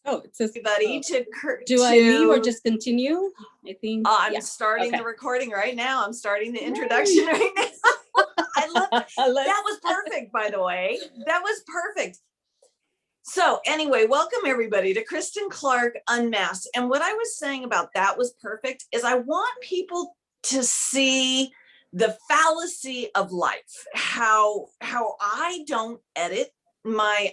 Oh, it says everybody do I leave or just continue? I think I'm starting the recording right now. I'm starting the introduction right now. I love that was perfect, by the way. That was perfect. So anyway, welcome everybody to Kristen Clark Unmasked. And what I was saying about that was perfect is I want people to see the fallacy of life, how I don't edit my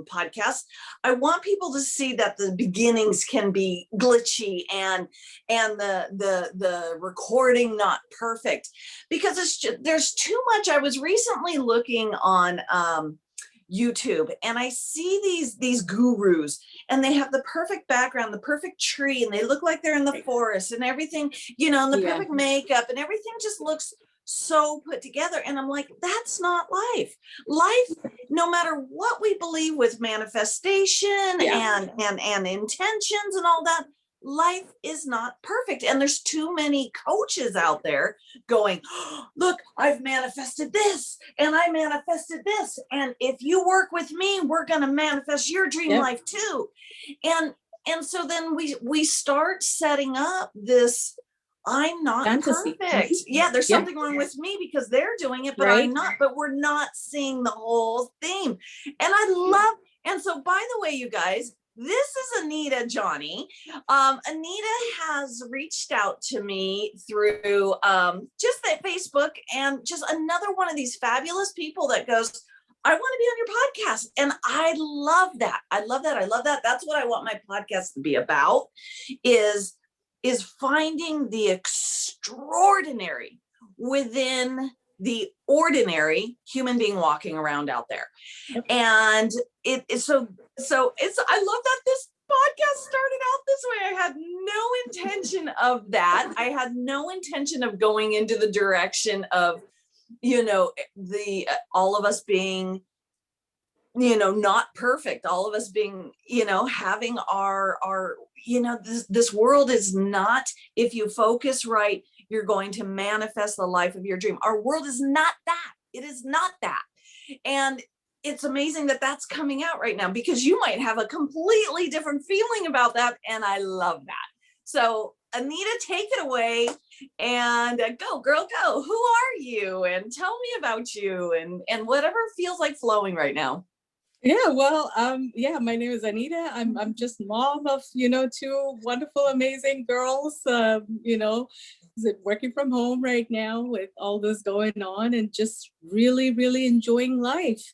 podcast. I want people to see that the beginnings can be glitchy and the recording not perfect, because it's just, there's too much. I was recently looking on YouTube and I see these gurus and they have the perfect background, the perfect tree, and they look like they're in the forest and everything, and the perfect makeup and everything just looks so put together. And I'm like, that's not life. Life, no matter what we believe with manifestation and intentions and all that, life is not perfect. And there's too many coaches out there going, oh, look, I've manifested this and I manifested this. And if you work with me, we're going to manifest your dream life too. And so then we start setting up this, I'm not fantasy. Perfect. Yeah, there's something wrong with me because they're doing it, but I'm not. But we're not seeing the whole theme. And I love, and so by the way, you guys, this is Anita Johny. Anita has reached out to me through just that Facebook, and just another one of these fabulous people that goes, I want to be on your podcast. And I love that. I love that. I love that. That's what I want my podcast to be about, is finding the extraordinary within the ordinary human being walking around out there. And it is so it's, I love that this podcast started out this way. I had no intention of that. I had no intention of going into the direction of, the all of us being, not perfect, all of us being, having our this world is not, if you focus right, you're going to manifest the life of your dream. Our world is not that. It is not that. And it's amazing that that's coming out right now, because you might have a completely different feeling about that. And I love that. So Anita, take it away and go, girl, go. Who are you? And tell me about you and whatever feels like flowing right now. Yeah, well, my name is Anita. I'm just mom of, two wonderful, amazing girls, working from home right now with all this going on, and just really, really enjoying life.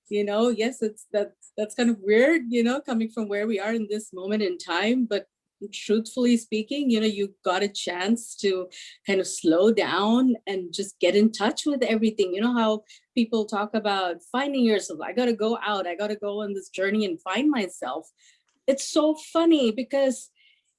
Yes, that's kind of weird, coming from where we are in this moment in time, but truthfully speaking, you got a chance to kind of slow down and just get in touch with everything. You know how people talk about finding yourself. I got to go out. I got to go on this journey and find myself. It's so funny because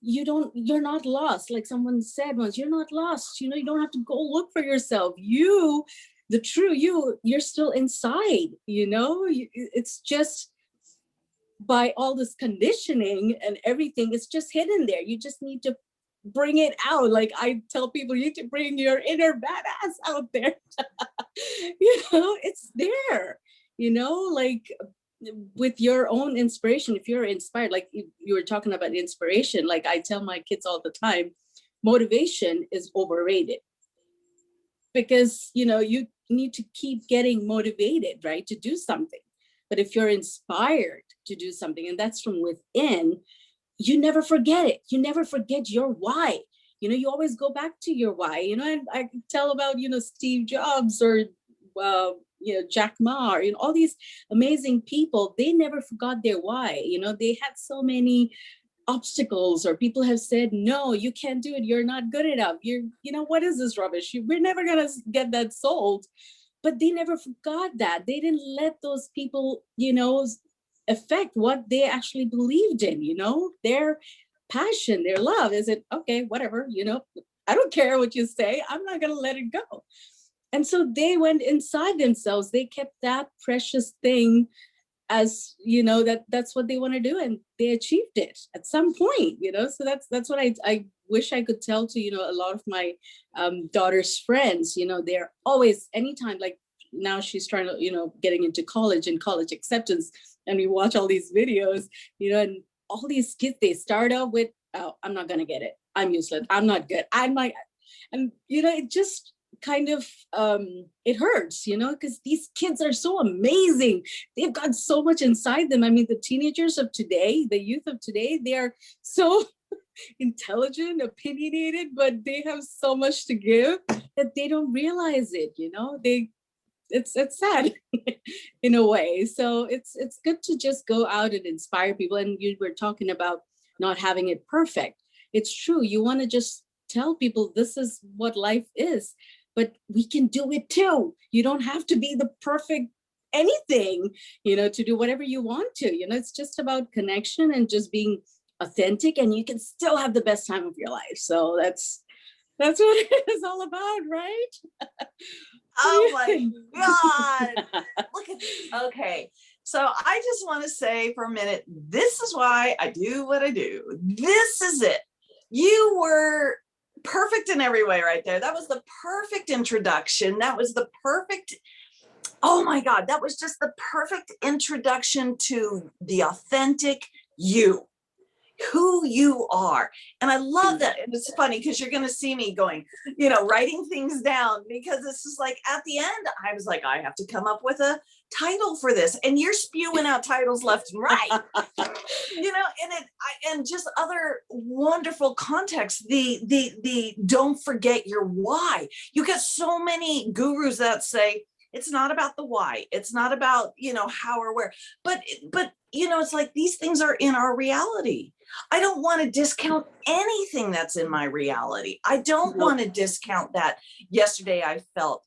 you're not lost. Like someone said once, you're not lost. You don't have to go look for yourself. The true you're still inside, it's just by all this conditioning and everything, it's just hidden there. You just need to bring it out. Like I tell people, you need to bring your inner badass out there. It's there, like with your own inspiration. If you're inspired, like you were talking about inspiration, like I tell my kids all the time, motivation is overrated, because you need to keep getting motivated, right, to do something. But if you're inspired to do something, and that's from within, you never forget it. You never forget your why. You always go back to your why. And I can tell about, Steve Jobs or, Jack Ma, or, all these amazing people. They never forgot their why. They had so many obstacles, or people have said, no, you can't do it. You're not good enough. What is this rubbish? We're never going to get that sold. But they never forgot that. They didn't let those people, affect what they actually believed in, their passion, their love. Is it, okay, whatever, I don't care what you say. I'm not going to let it go. And so they went inside themselves. They kept that precious thing as, that's what they want to do. And they achieved it at some point, so that's what I wish I could tell to, a lot of my daughter's friends. They're always, anytime, like now she's trying to, getting into college and college acceptance, and we watch all these videos, and all these kids, they start out with, oh, I'm not going to get it. I'm useless. I'm not good. I'm like, and, it just kind of, it hurts, because these kids are so amazing. They've got so much inside them. I mean, the teenagers of today, the youth of today, they are so intelligent, opinionated, but they have so much to give that they don't realize it. It's sad in a way. So it's good to just go out and inspire people. And you were talking about not having it perfect. It's true. You want to just tell people this is what life is, but we can do it too. You don't have to be the perfect anything, to do whatever you want to. It's just about connection and just being authentic, and you can still have the best time of your life. So that's what it is all about, right? Oh my God. Look at this. Okay. So I just want to say for a minute, this is why I do what I do. This is it. You were perfect in every way right there. That was the perfect introduction. That was the perfect, oh my God, that was just the perfect introduction to the authentic you, who you are. And I love that. And it's funny because you're going to see me going, writing things down, because this is like at the end, I was like, I have to come up with a title for this. And you're spewing out titles left and right, and just other wonderful context. The don't forget your why. You get so many gurus that say, it's not about the why. It's not about, how or where, but it's like these things are in our reality. I don't want to discount anything that's in my reality. I don't want to discount that yesterday I felt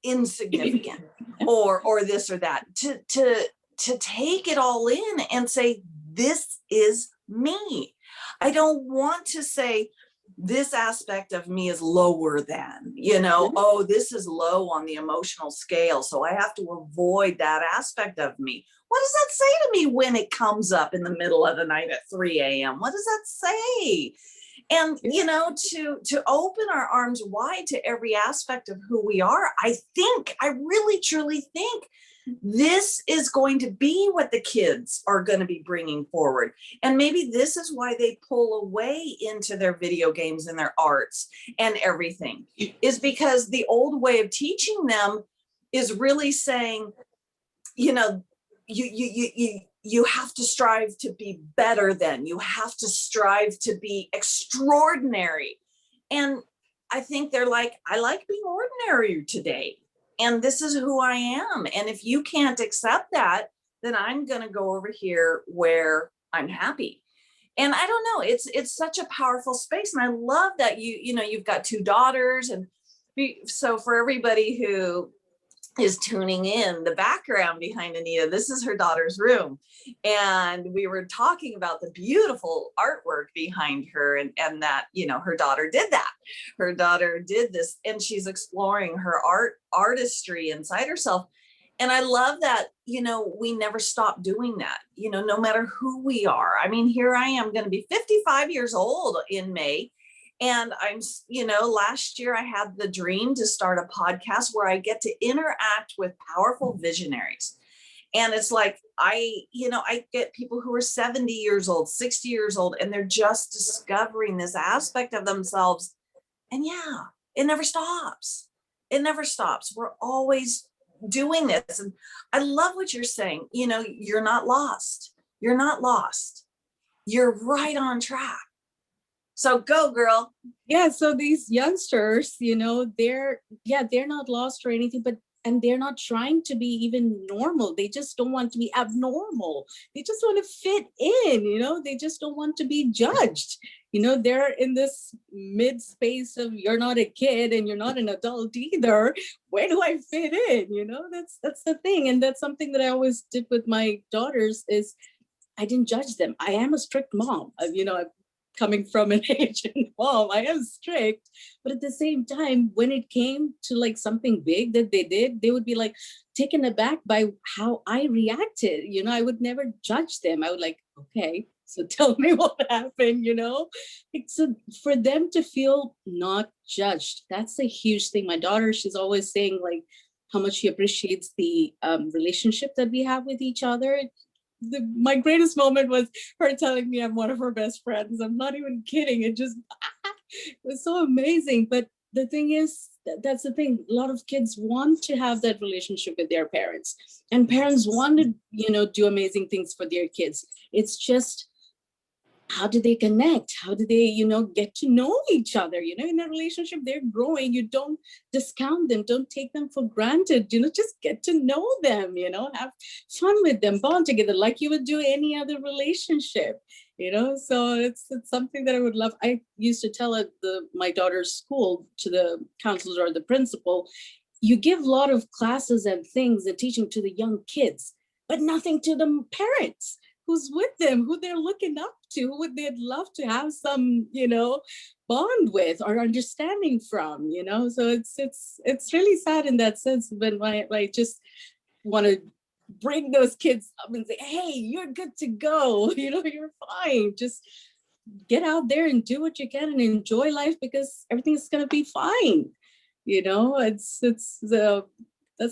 insignificant or this or that. To take it all in and say, this is me. I don't want to say this aspect of me is lower than, oh, this is low on the emotional scale, so I have to avoid that aspect of me. What does that say to me when it comes up in the middle of the night at 3 a.m.? What does that say? And, to open our arms wide to every aspect of who we are, I really, truly think this is going to be what the kids are going to be bringing forward. And maybe this is why they pull away into their video games and their arts and everything, is because the old way of teaching them is really saying, you have to strive to be better than, you have to strive to be extraordinary. And I think they're like, I like being ordinary today. And this is who I am. And if you can't accept that, then I'm going to go over here where I'm happy. And I don't know, it's such a powerful space. And I love that you've got 2 daughters. And so for everybody who is tuning in, the background behind Anita, this is her daughter's room. And we were talking about the beautiful artwork behind her, and that, her daughter did that. Her daughter did this, and she's exploring her artistry inside herself. And I love that, we never stop doing that, no matter who we are. I mean, here I am going to be 55 years old in May. And I'm, last year I had the dream to start a podcast where I get to interact with powerful visionaries. And it's like, I get people who are 70 years old, 60 years old, and they're just discovering this aspect of themselves. And yeah, it never stops. It never stops. We're always doing this. And I love what you're saying. You're not lost. You're not lost. You're right on track. So go, girl. Yeah. So these youngsters, they're not lost or anything, and they're not trying to be even normal. They just don't want to be abnormal. They just want to fit in, they just don't want to be judged. They're in this mid space of, you're not a kid and you're not an adult either. Where do I fit in? That's the thing. And that's something that I always did with my daughters, is I didn't judge them. I am a strict mom. Coming from an Asian mom, I am strict, but at the same time, when it came to like something big that they did, they would be like taken aback by how I reacted. I would never judge them. I would like, okay, so tell me what happened, So for them to feel not judged, that's a huge thing. My daughter, she's always saying like how much she appreciates the relationship that we have with each other. my greatest moment was her telling me I'm one of her best friends. I'm not even kidding. It just it was so amazing. But the thing is, that's the thing. A lot of kids want to have that relationship with their parents, and parents want to, do amazing things for their kids. It's just, how do they connect? How do they, get to know each other? In a relationship, they're growing. You don't discount them. Don't take them for granted. Just get to know them, have fun with them, bond together like you would do any other relationship, So it's something that I would love. I used to tell at my daughter's school to the counselor or the principal, you give a lot of classes and things and teaching to the young kids, but nothing to the parents who's with them, who they're looking up to, who they'd love to have some, bond with or understanding from, So it's really sad in that sense when I just want to bring those kids up and say, hey, you're good to go, you're fine. Just get out there and do what you can and enjoy life, because everything's gonna be fine. That's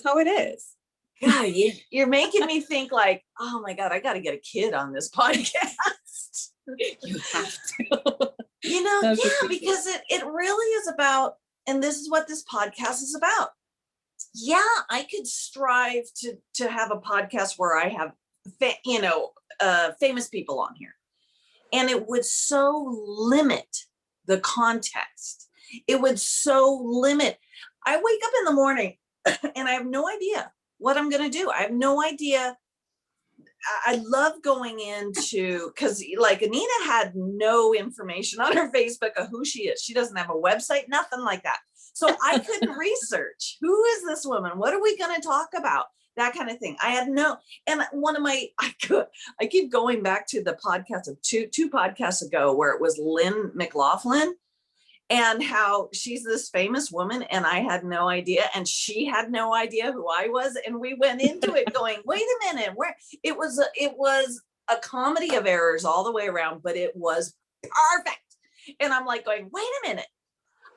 how it is. God, you're making me think like, oh my God, I got to get a kid on this podcast. You have to. Yeah, because it really is about, and this is what this podcast is about. Yeah, I could strive to have a podcast where I have, famous people on here, and it would so limit the context. It would so limit. I wake up in the morning and I have no idea what I'm going to do. I have no idea. I love going into, because like Anita had no information on her Facebook of who she is. She doesn't have a website, nothing like that. So I couldn't research, who is this woman? What are we going to talk about? That kind of thing. I had no, and I keep going back to the podcast of two podcasts ago where it was Lynn McLaughlin, and how she's this famous woman and I had no idea, and she had no idea who I was. And we went into it going, wait a minute, where it was a comedy of errors all the way around, but it was perfect. And I'm like going, wait a minute,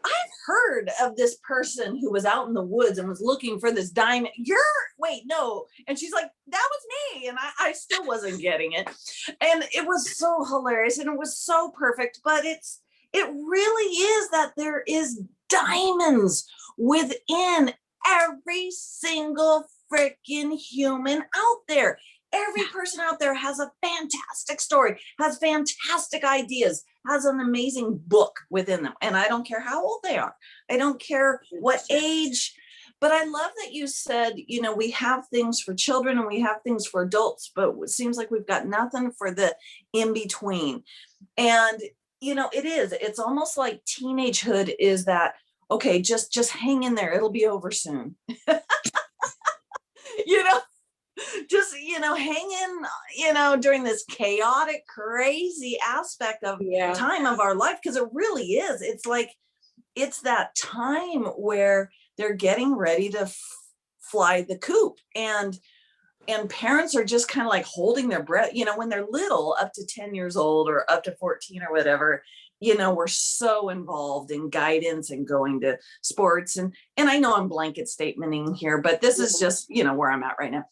I've heard of this person who was out in the woods and was looking for this diamond. Wait, no. And she's like, that was me. And I still wasn't getting it. And it was so hilarious and it was so perfect, but it really is that there is diamonds within every single freaking human out there. Every person out there has a fantastic story, has fantastic ideas, has an amazing book within them. And I don't care how old they are. I don't care what age, but I love that you said, we have things for children and we have things for adults, but it seems like we've got nothing for the in between. And it's almost like teenagehood is that, okay, just hang in there. It'll be over soon. Just, hang in, during this chaotic, crazy aspect of time of our life. Cause it really is. It's like, it's that time where they're getting ready to fly the coop, and parents are just kind of like holding their breath, when they're little, up to 10 years old or up to 14 or whatever, we're so involved in guidance and going to sports. And I know I'm blanket statementing here, but this is just, where I'm at right now.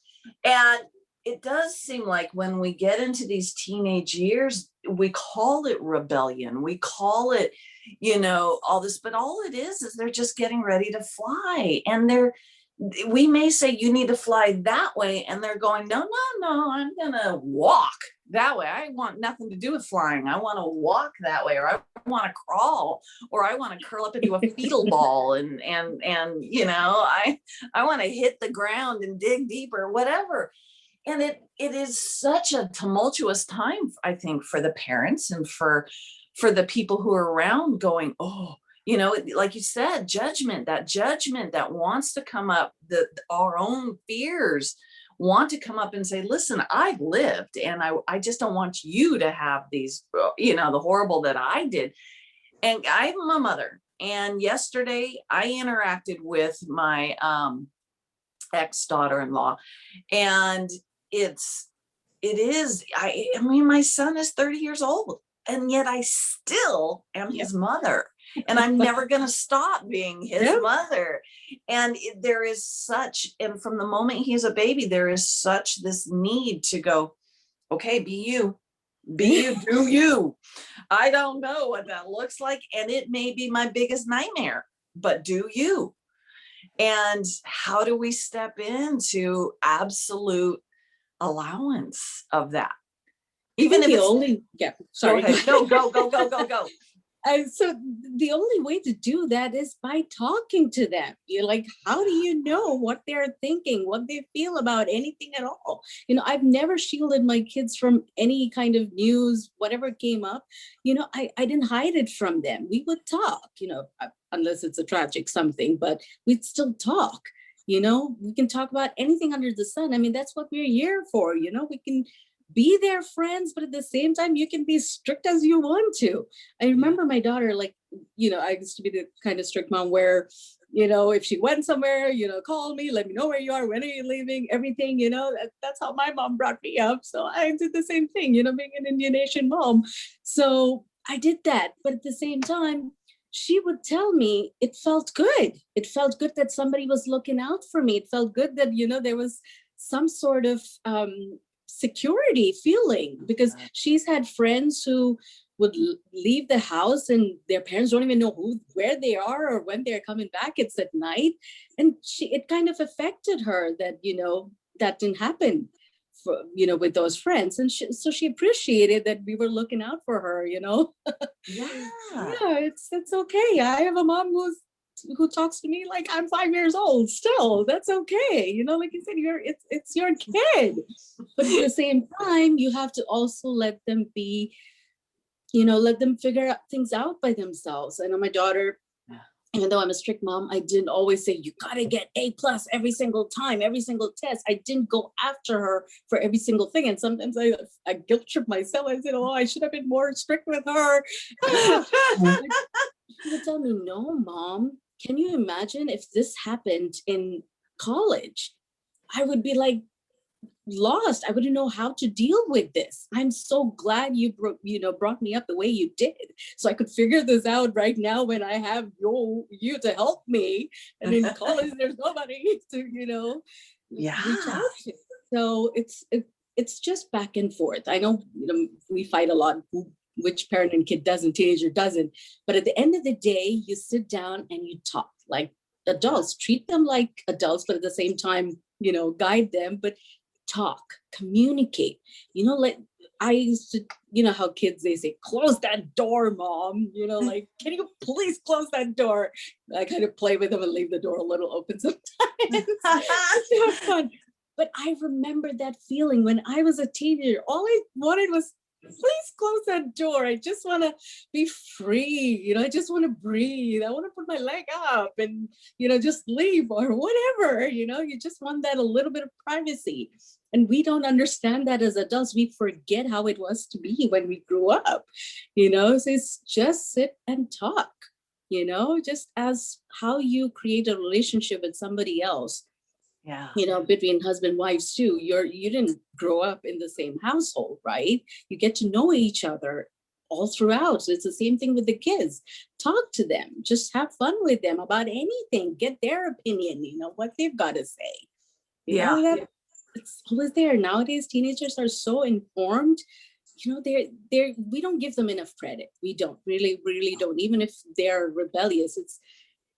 And it does seem like when we get into these teenage years, we call it rebellion. We call it, all this, but all it is they're just getting ready to fly. And we may say you need to fly that way. And they're going, no, I'm going to walk that way. I want nothing to do with flying. I want to walk that way, or I want to crawl, or I want to curl up into a fetal ball. And I want to hit the ground and dig deeper, whatever. And it is such a tumultuous time, I think, for the parents and for the people who are around going, oh, like you said, judgment that wants to come up, our own fears want to come up and say, listen, I've lived, and I just don't want you to have these, the horrible that I did. And I'm a mother. And yesterday I interacted with my ex-daughter-in-law, and my son is 30 years old, and yet I still am his mother. And I'm never going to stop being his mother. And there is such, and from the moment he's a baby, there is such this need to go, Okay, be you, do you. I don't know what that looks like, and it may be my biggest nightmare, but do you. And how do we step into absolute allowance of that? Even if it's yeah, go sorry. ahead. No, go. So the only way to do that is by talking to them. You're like, how do you know what they're thinking, what they feel about anything at all? I've never shielded my kids from any kind of news, whatever came up. I didn't hide it from them. We would talk, unless it's a tragic something, but we'd still talk. We can talk about anything under the sun. I mean, that's what we're here for. We can be their friends, but at the same time, you can be strict as you want to. I remember my daughter, I used to be the kind of strict mom where, if she went somewhere, call me, let me know where you are, when are you leaving, everything, that's how my mom brought me up. So I did the same thing, being an Indian Asian mom. So I did that. But at the same time, she would tell me it felt good. It felt good that somebody was looking out for me. It felt good that, there was some sort of security feeling, because she's had friends who would leave the house and their parents don't even know where they are or when they're coming back. It's at night. And it kind of affected her that, that didn't happen for, with those friends. And so she appreciated that we were looking out for her, Yeah. Yeah, it's okay. I have a mom who talks to me like I'm 5 years old still. That's okay. Like you said, it's your kid. But at the same time, you have to also let them be, let them figure things out by themselves. I know my daughter, even though I'm a strict mom, I didn't always say, you got to get A+ every single time, every single test. I didn't go after her for every single thing. And sometimes I guilt trip myself. I said, I should have been more strict with her. She would tell me, no, Mom, can you imagine if this happened in college? I would be like lost. I wouldn't know how to deal with this. I'm so glad you brought me up the way you did, so I could figure this out right now when I have you to help me. And in college, there's nobody to reach out to. So it's just back and forth. I know we fight a lot. Which parent and kid doesn't, teenager doesn't. But at the end of the day, you sit down and you talk like adults. Treat them like adults, but at the same time, guide them. But talk, communicate. I used to, how kids, they say, close that door, Mom. Like, can you please close that door? I kind of play with them and leave the door a little open sometimes. It's fun. But I remember that feeling when I was a teenager. All I wanted was, please close that door. I just want to be free. I just want to breathe. I want to put my leg up and, just leave or whatever. You just want that a little bit of privacy. And we don't understand that as adults. We forget how it was to be when we grew up. So it's just sit and talk, just as how you create a relationship with somebody else. Yeah. Between husband and wives too. You didn't grow up in the same household, right? You get to know each other all throughout. So it's the same thing with the kids. Talk to them, just have fun with them about anything, get their opinion, what they've got to say. It's always there. Nowadays, teenagers are so informed. We don't give them enough credit. We don't really don't, even if they're rebellious.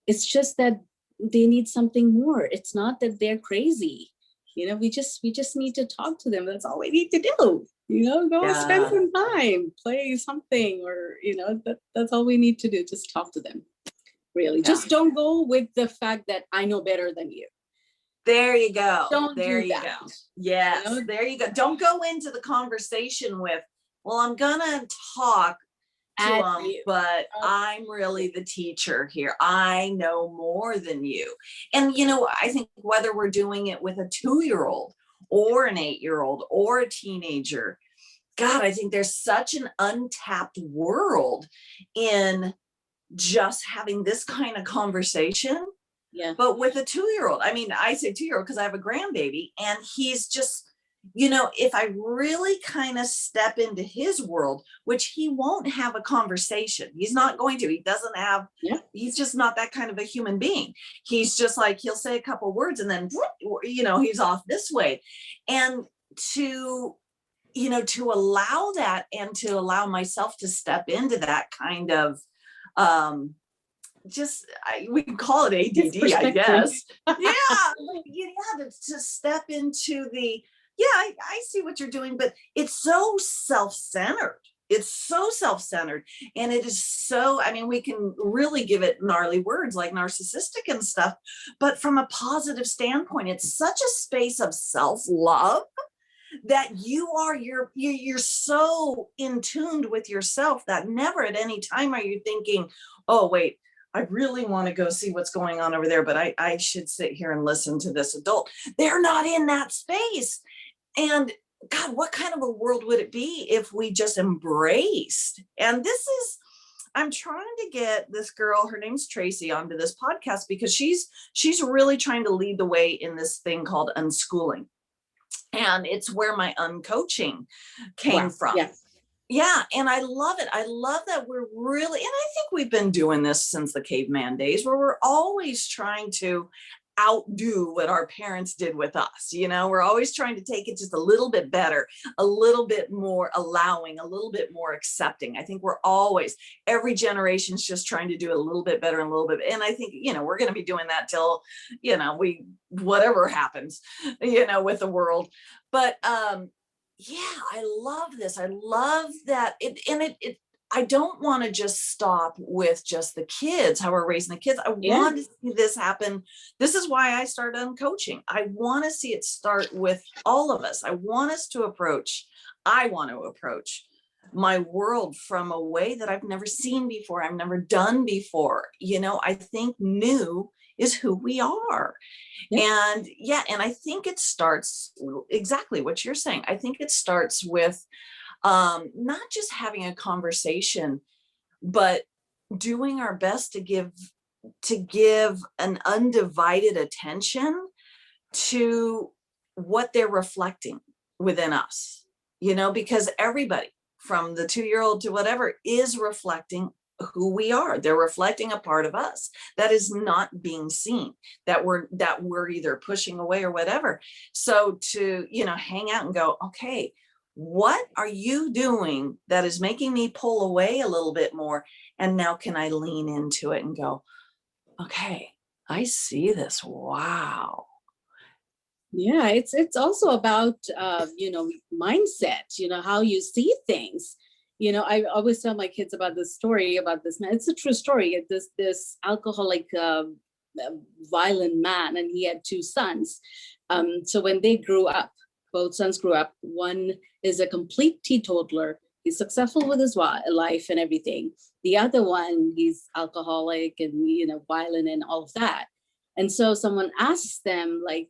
It's just that they need something more. It's not that they're crazy. We just need to talk to them. That's all we need to do. Go spend some time, play something, or that's all we need to do. Just talk to them. Really, just don't go with the fact that I know better than you. There you go. Don't there do you that. go. Yes, there you go. Don't go into the conversation with, well, I'm gonna talk to them, but I'm really the teacher here. I know more than you. And I think whether we're doing it with a 2-year-old or an 8-year-old or a teenager, God, I think there's such an untapped world in just having this kind of conversation. Yeah. But with a 2-year-old, I mean, I say 2-year-old because I have a grandbaby, and he's just, if I really kind of step into his world, which he won't have a conversation. He's not going to. He doesn't have, he's just not that kind of a human being. He's just like, he'll say a couple words and then, he's off this way. And to to allow that and to allow myself to step into that kind of, we can call it ADD, I guess. To step into I see what you're doing, but it's so self-centered. It's so self-centered. And it is so, we can really give it gnarly words like narcissistic and stuff, but from a positive standpoint, it's such a space of self-love that you're so in tuned with yourself that never at any time are you thinking, oh, wait, I really want to go see what's going on over there, but I should sit here and listen to this adult. They're not in that space. And God, what kind of a world would it be if we just embraced? And I'm trying to get this girl, her name's Tracy, onto this podcast because she's really trying to lead the way in this thing called unschooling. And it's where my uncoaching came from. Yeah. And I love it. I love that we're really, and I think we've been doing this since the caveman days, where we're always trying to outdo what our parents did with us. We're always trying to take it just a little bit better, a little bit more allowing, a little bit more accepting. I think every generation's just trying to do it a little bit better and a little bit. And I think, we're going to be doing that till, whatever happens, with the world. But, I love this. I love that I don't want to just stop with just the kids, how we're raising the kids. I want to see this happen. This is why I started on coaching. I want to see it start with all of us. I want to approach my world from a way that I've never seen before. I've never done before. I think new is who we are. And I think it starts exactly what you're saying. I think it starts with not just having a conversation, but doing our best to give an undivided attention to what they're reflecting within us, because everybody from the 2-year-old to whatever is reflecting who we are. They're reflecting a part of us that is not being seen, that we're either pushing away or whatever. So to, hang out and go, okay, what are you doing that is making me pull away a little bit more? And now can I lean into it and go, okay, I see this. Wow. Yeah, it's also about mindset, how you see things. I always tell my kids about this story about this man. It's a true story. This alcoholic, violent man, and he had 2 sons. So when they grew up, both sons grew up. One is a complete teetotaler. He's successful with his life and everything. The other one, he's alcoholic and violent and all of that. And so someone asks them, like,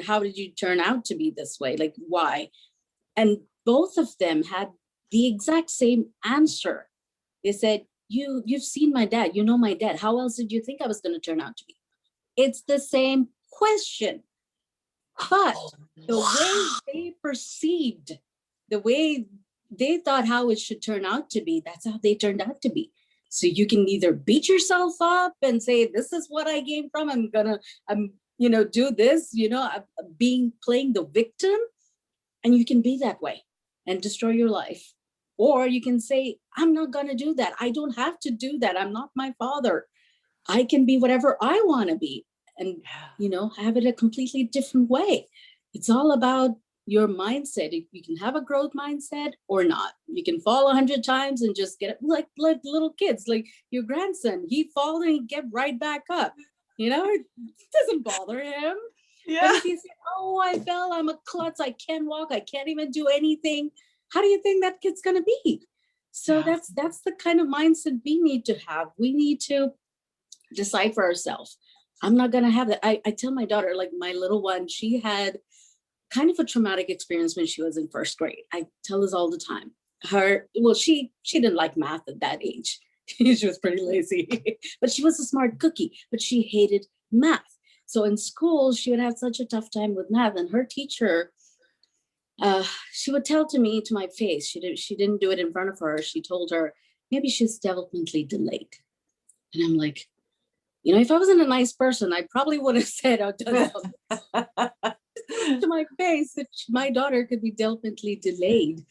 how did you turn out to be this way? Like, why? And both of them had the exact same answer. They said, you've seen my dad, my dad. How else did you think I was going to turn out to be? It's the same question. But the way they perceived, the way they thought how it should turn out to be, that's how they turned out to be. So you can either beat yourself up and say, this is what I came from. I'm do this, playing the victim, and you can be that way and destroy your life. Or you can say, I'm not going to do that. I don't have to do that. I'm not my father. I can be whatever I want to be and, have it a completely different way. It's all about your mindset. You can have a growth mindset or not. You can fall 100 times and just get like little kids, like your grandson, he fall and get right back up. It doesn't bother him. Yeah. But if you say, oh, I fell, I'm a klutz, I can't walk, I can't even do anything, how do you think that kid's going to be? So that's the kind of mindset we need to have. We need to decide for ourselves. I'm not going to have that. I tell my daughter, like my little one, she had kind of a traumatic experience when she was in 1st grade. I tell this all the time. She didn't like math at that age. She was pretty lazy, but she was a smart cookie, but she hated math. So in school, she would have such a tough time with math. And her teacher, she would tell to my face, she didn't do it in front of her. She told her, maybe she's developmentally delayed. And I'm like, if I wasn't a nice person, I probably would have said, oh, to my face that my daughter could be developmentally delayed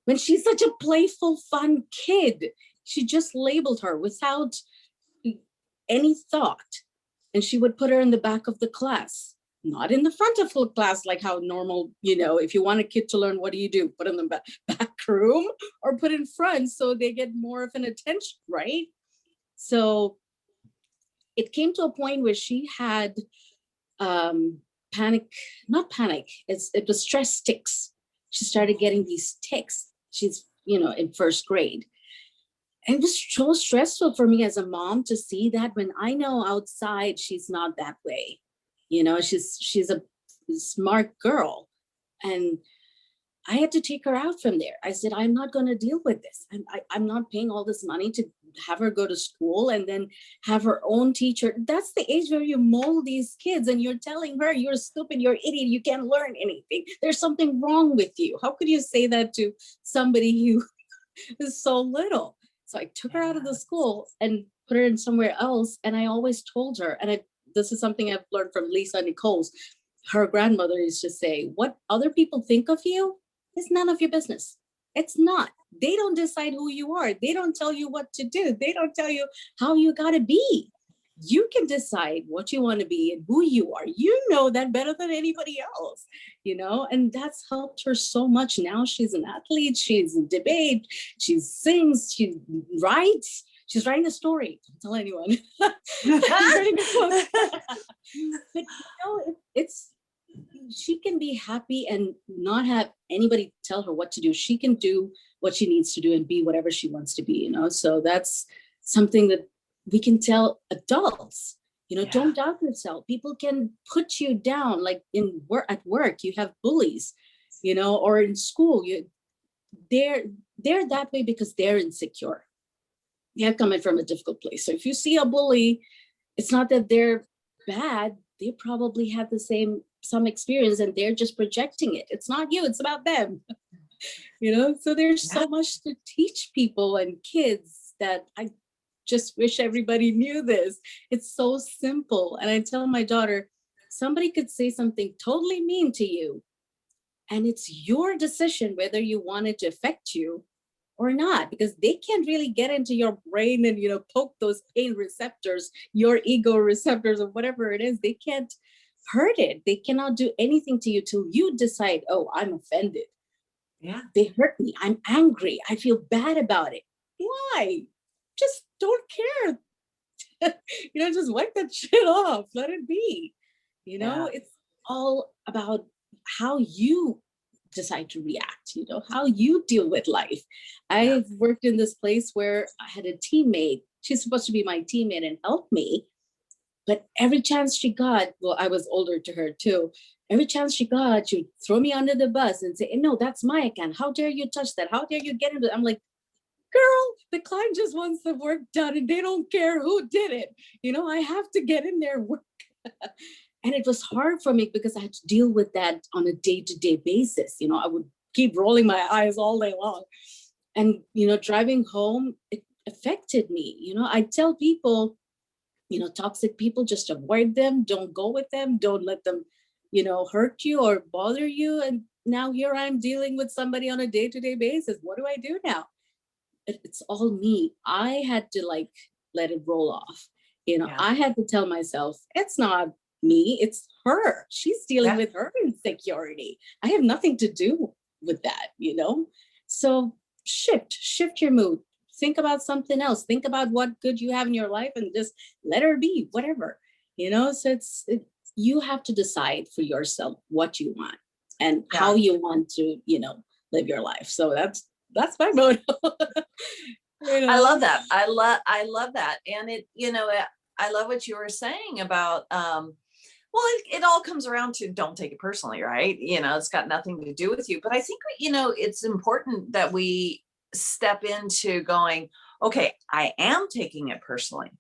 when she's such a playful, fun kid. She just labeled her without any thought. And she would put her in the back of the class, not in the front of the class, like how normal, if you want a kid to learn, what do? Put in the back room or put in front so they get more of an attention, right? So it came to a point where she had not panic, it was stress tics. She started getting these tics. She's, in first grade. And it was so stressful for me as a mom to see that when I know outside she's not that way. She's a smart girl. And I had to take her out from there. I said, I'm not going to deal with this. I'm not paying all this money to have her go to school and then have her own teacher. That's the age where you mold these kids and you're telling her, you're stupid, you're idiot, you can't learn anything. There's something wrong with you. How could you say that to somebody who is so little? So I took her out of the school and put her in somewhere else. And I always told her, and this is something I've learned from Lisa Nichols, her grandmother used to say, what other people think of you is none of your business. It's not. They don't decide who you are. They don't tell you what to do. They don't tell you how you got to be. You can decide what you want to be and who you are. You know that better than anybody else, and that's helped her so much. Now she's an athlete. She's in debate. She sings. She writes. She's writing a story. Don't tell anyone. She's writing a book. But she can be happy and not have anybody tell her what to do. She can do what she needs to do and be whatever she wants to be, So that's something that we can tell adults, don't doubt yourself. People can put you down, like at work, you have bullies, or in school, they're that way because they're insecure. They're coming from a difficult place. So if you see a bully, it's not that they're bad. They probably had some experience and they're just projecting it. It's not you, it's about them. So there's so much to teach people and kids that I just wish everybody knew this. It's so simple. And I tell my daughter, somebody could say something totally mean to you, and it's your decision whether you want it to affect you or not, because they can't really get into your brain and, poke those pain receptors, your ego receptors or whatever it is. They can't hurt it. They cannot do anything to you till you decide, oh, I'm offended. Yeah. They hurt me. I'm angry. I feel bad about it. Why? Just don't care. Just wipe that shit off. Let it be. It's all about how you decide to react, how you deal with life. I've worked in this place where I had a teammate. She's supposed to be my teammate and help me. But every chance she got, well, I was older to her too. Every chance she got, she'd throw me under the bus and say, no, that's my account. How dare you touch that? How dare you get into it? I'm like, girl, the client just wants the work done and they don't care who did it. I have to get in there and work. And it was hard for me because I had to deal with that on a day-to-day basis. I would keep rolling my eyes all day long. And, driving home, it affected me. I tell people, toxic people, just avoid them. Don't go with them. Don't let them, hurt you or bother you. And now here I'm dealing with somebody on a day-to-day basis. What do I do now? It's all me. I had to let it roll off. I had to tell myself, it's not me, it's her. She's dealing with her insecurity. I have nothing to do with that, So shift your mood. Think about something else. Think about what good you have in your life and just let her be, whatever, So you have to decide for yourself what you want and how you want to, live your life. So that's my motto. I love that. I love that. And I love what you were saying about, it all comes around to don't take it personally, right? It's got nothing to do with you. But I think, it's important that we step into going, okay, I am taking it personally.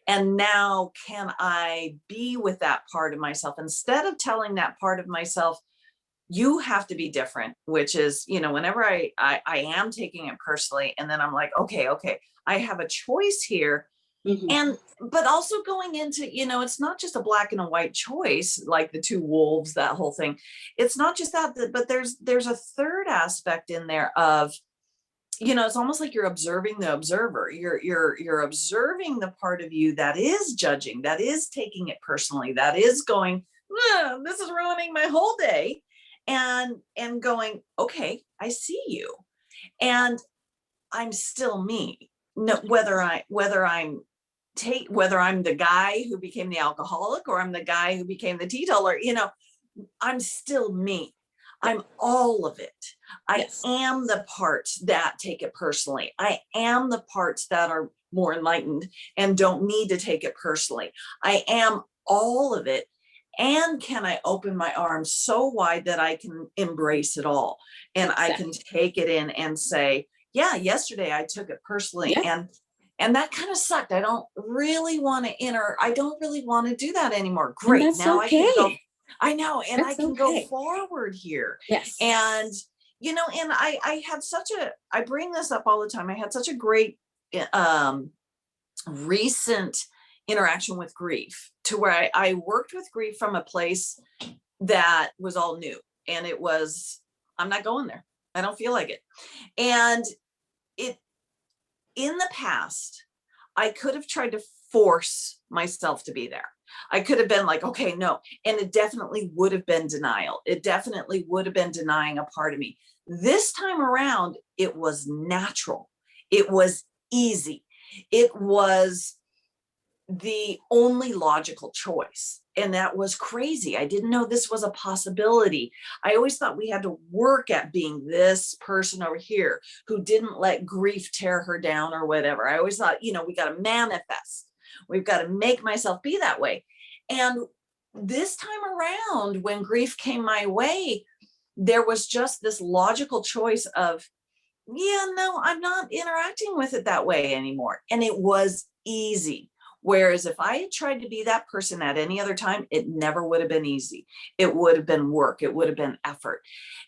And now can I be with that part of myself instead of telling that part of myself, you have to be different, which is, whenever I am taking it personally, and then I'm like, okay, I have a choice here. Mhm. But also going into, it's not just a black and a white choice, like the two wolves, that whole thing. It's not just that, but there's a third aspect in there of, it's almost like you're observing the observer. You're observing the part of you that is judging, that is taking it personally, that is going, this is ruining my whole day. And going, okay, I see you. And I'm still me. No, whether I'm the guy who became the alcoholic, or I'm the guy who became the teetotaler, I'm still me. I'm all of it. I am the parts that take it personally. I am the parts that are more enlightened and don't need to take it personally. I am all of it. And can I open my arms so wide that I can embrace it all? And I can take it in and say, yeah, yesterday I took it personally. And that kind of sucked. I don't really want to do that anymore. Great. Now I can go. I know. And I can go forward here. Yes. And, and I had I bring this up all the time. I had such a great recent interaction with grief, to where I worked with grief from a place that was all new. And it was, I'm not going there. I don't feel like it. And in the past, I could have tried to force myself to be there. I could have been like, okay, no. And it definitely would have been denial. It definitely would have been denying a part of me. This time around, it was natural. It was easy. It was the only logical choice. And that was crazy. I didn't know this was a possibility. I always thought we had to work at being this person over here who didn't let grief tear her down or whatever. I always thought, we got to manifest. We've got to make myself be that way. And this time around, when grief came my way, there was just this logical choice of, no, I'm not interacting with it that way anymore. And it was easy. Whereas if I had tried to be that person at any other time, it never would have been easy. It would have been work. It would have been effort.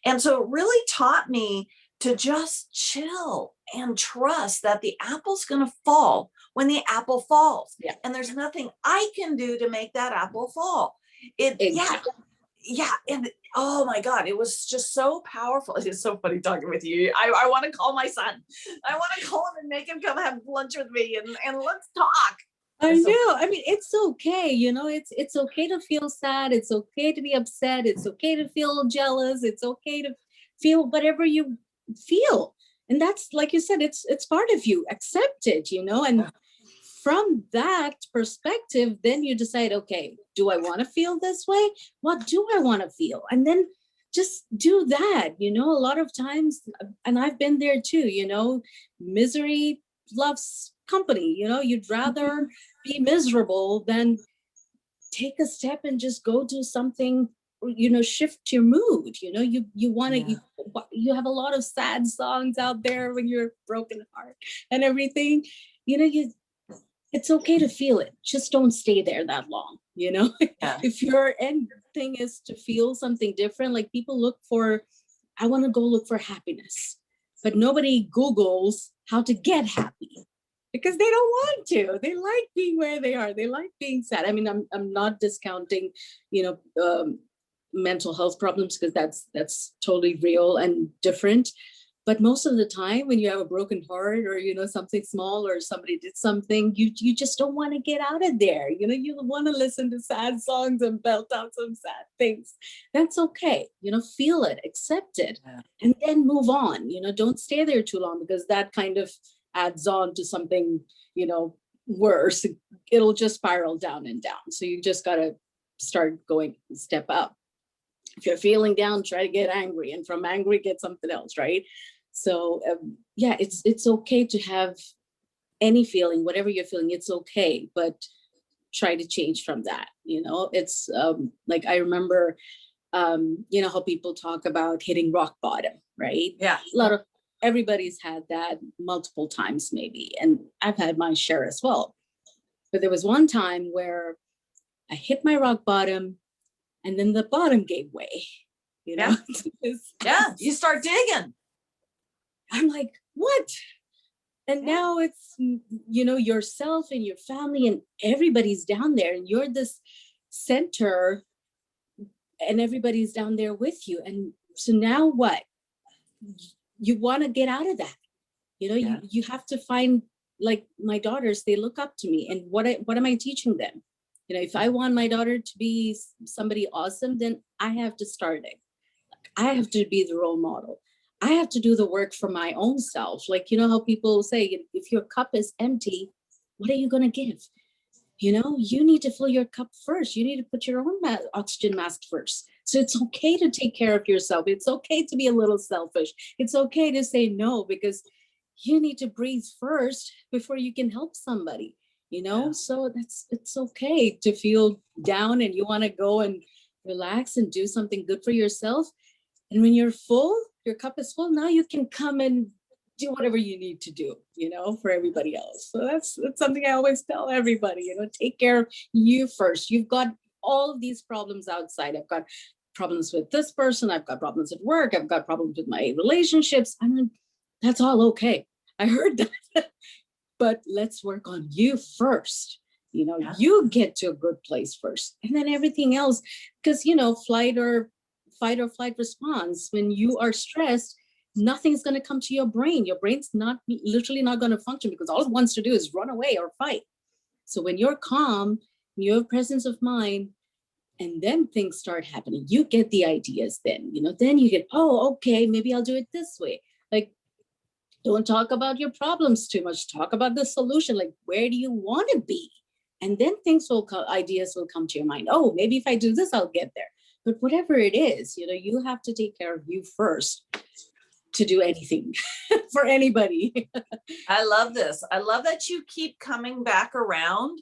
And so it really taught me to just chill and trust that the apple's going to fall when the apple falls. Yeah. And there's nothing I can do to make that apple fall. Yeah. And oh my God, it was just so powerful. It's so funny talking with you. I want to call my son. I want to call him and make him come have lunch with me and let's talk. I know. I mean, it's okay. It's okay to feel sad. It's okay to be upset. It's okay to feel jealous. It's okay to feel whatever you feel. And that's, like you said, it's part of you. Accept it, and from that perspective, then you decide, okay, do I want to feel this way? What do I want to feel? And then just do that. A lot of times, and I've been there too, misery loves company. You'd rather be miserable than take a step and just go do something, shift your mood. You want to, you have a lot of sad songs out there when you're broken heart and everything. It's okay to feel it. Just don't stay there that long. If your end thing is to feel something different, like people I want to go look for happiness, but nobody Googles how to get happy because they don't want to. They like being where they are. They like being sad. I mean, I'm not discounting, mental health problems, because that's totally real and different. But most of the time when you have a broken heart or, something small or somebody did something, you just don't want to get out of there. You want to listen to sad songs and belt out some sad things. That's okay. Feel it, accept it, and then move on. Don't stay there too long, because that kind of adds on to something, worse. It'll just spiral down and down. So you just got to start going step up. If you're feeling down, try to get angry, and from angry, get something else, right? So it's okay to have any feeling, whatever you're feeling, it's okay, but try to change from that. It's like, I remember, how people talk about hitting rock bottom, right? Yeah. Everybody's had that multiple times maybe, and I've had my share as well. But there was one time where I hit my rock bottom, and then the bottom gave way. You start digging. I'm like, what? And now it's, yourself and your family and everybody's down there, and you're this center and everybody's down there with you. And so now what? You want to get out of that. You have to find, like my daughters, they look up to me, and what am I teaching them? If I want my daughter to be somebody awesome, then I have to start it. I have to be the role model. I have to do the work for my own self. Like, how people say, if your cup is empty, what are you going to give? You need to fill your cup first. You need to put your own oxygen mask first. So it's okay to take care of yourself. It's okay to be a little selfish. It's okay to say no, because you need to breathe first before you can help somebody, So it's okay to feel down, and you want to go and relax and do something good for yourself. And when you're full, your cup is full, now you can come and do whatever you need to do, for everybody else. So that's something I always tell everybody, take care of you first. You've got all of these problems outside. I've got problems with this person. I've got problems at work. I've got problems with my relationships. I mean, that's all okay. I heard that. But let's work on you first. You get to a good place first, and then everything else, because, fight or flight response, when you are stressed, nothing's going to come to your brain. Your brain's literally not going to function, because all it wants to do is run away or fight. So when you're calm, you have presence of mind, and then things start happening, you get the ideas. Then you get, oh, okay, maybe I'll do it this way. Like, don't talk about your problems too much. Talk about the solution. Like, where do you want to be? And then ideas will come to your mind. Oh, maybe if I do this, I'll get there. But whatever it is, you have to take care of you first to do anything for anybody. I love this. I love that you keep coming back around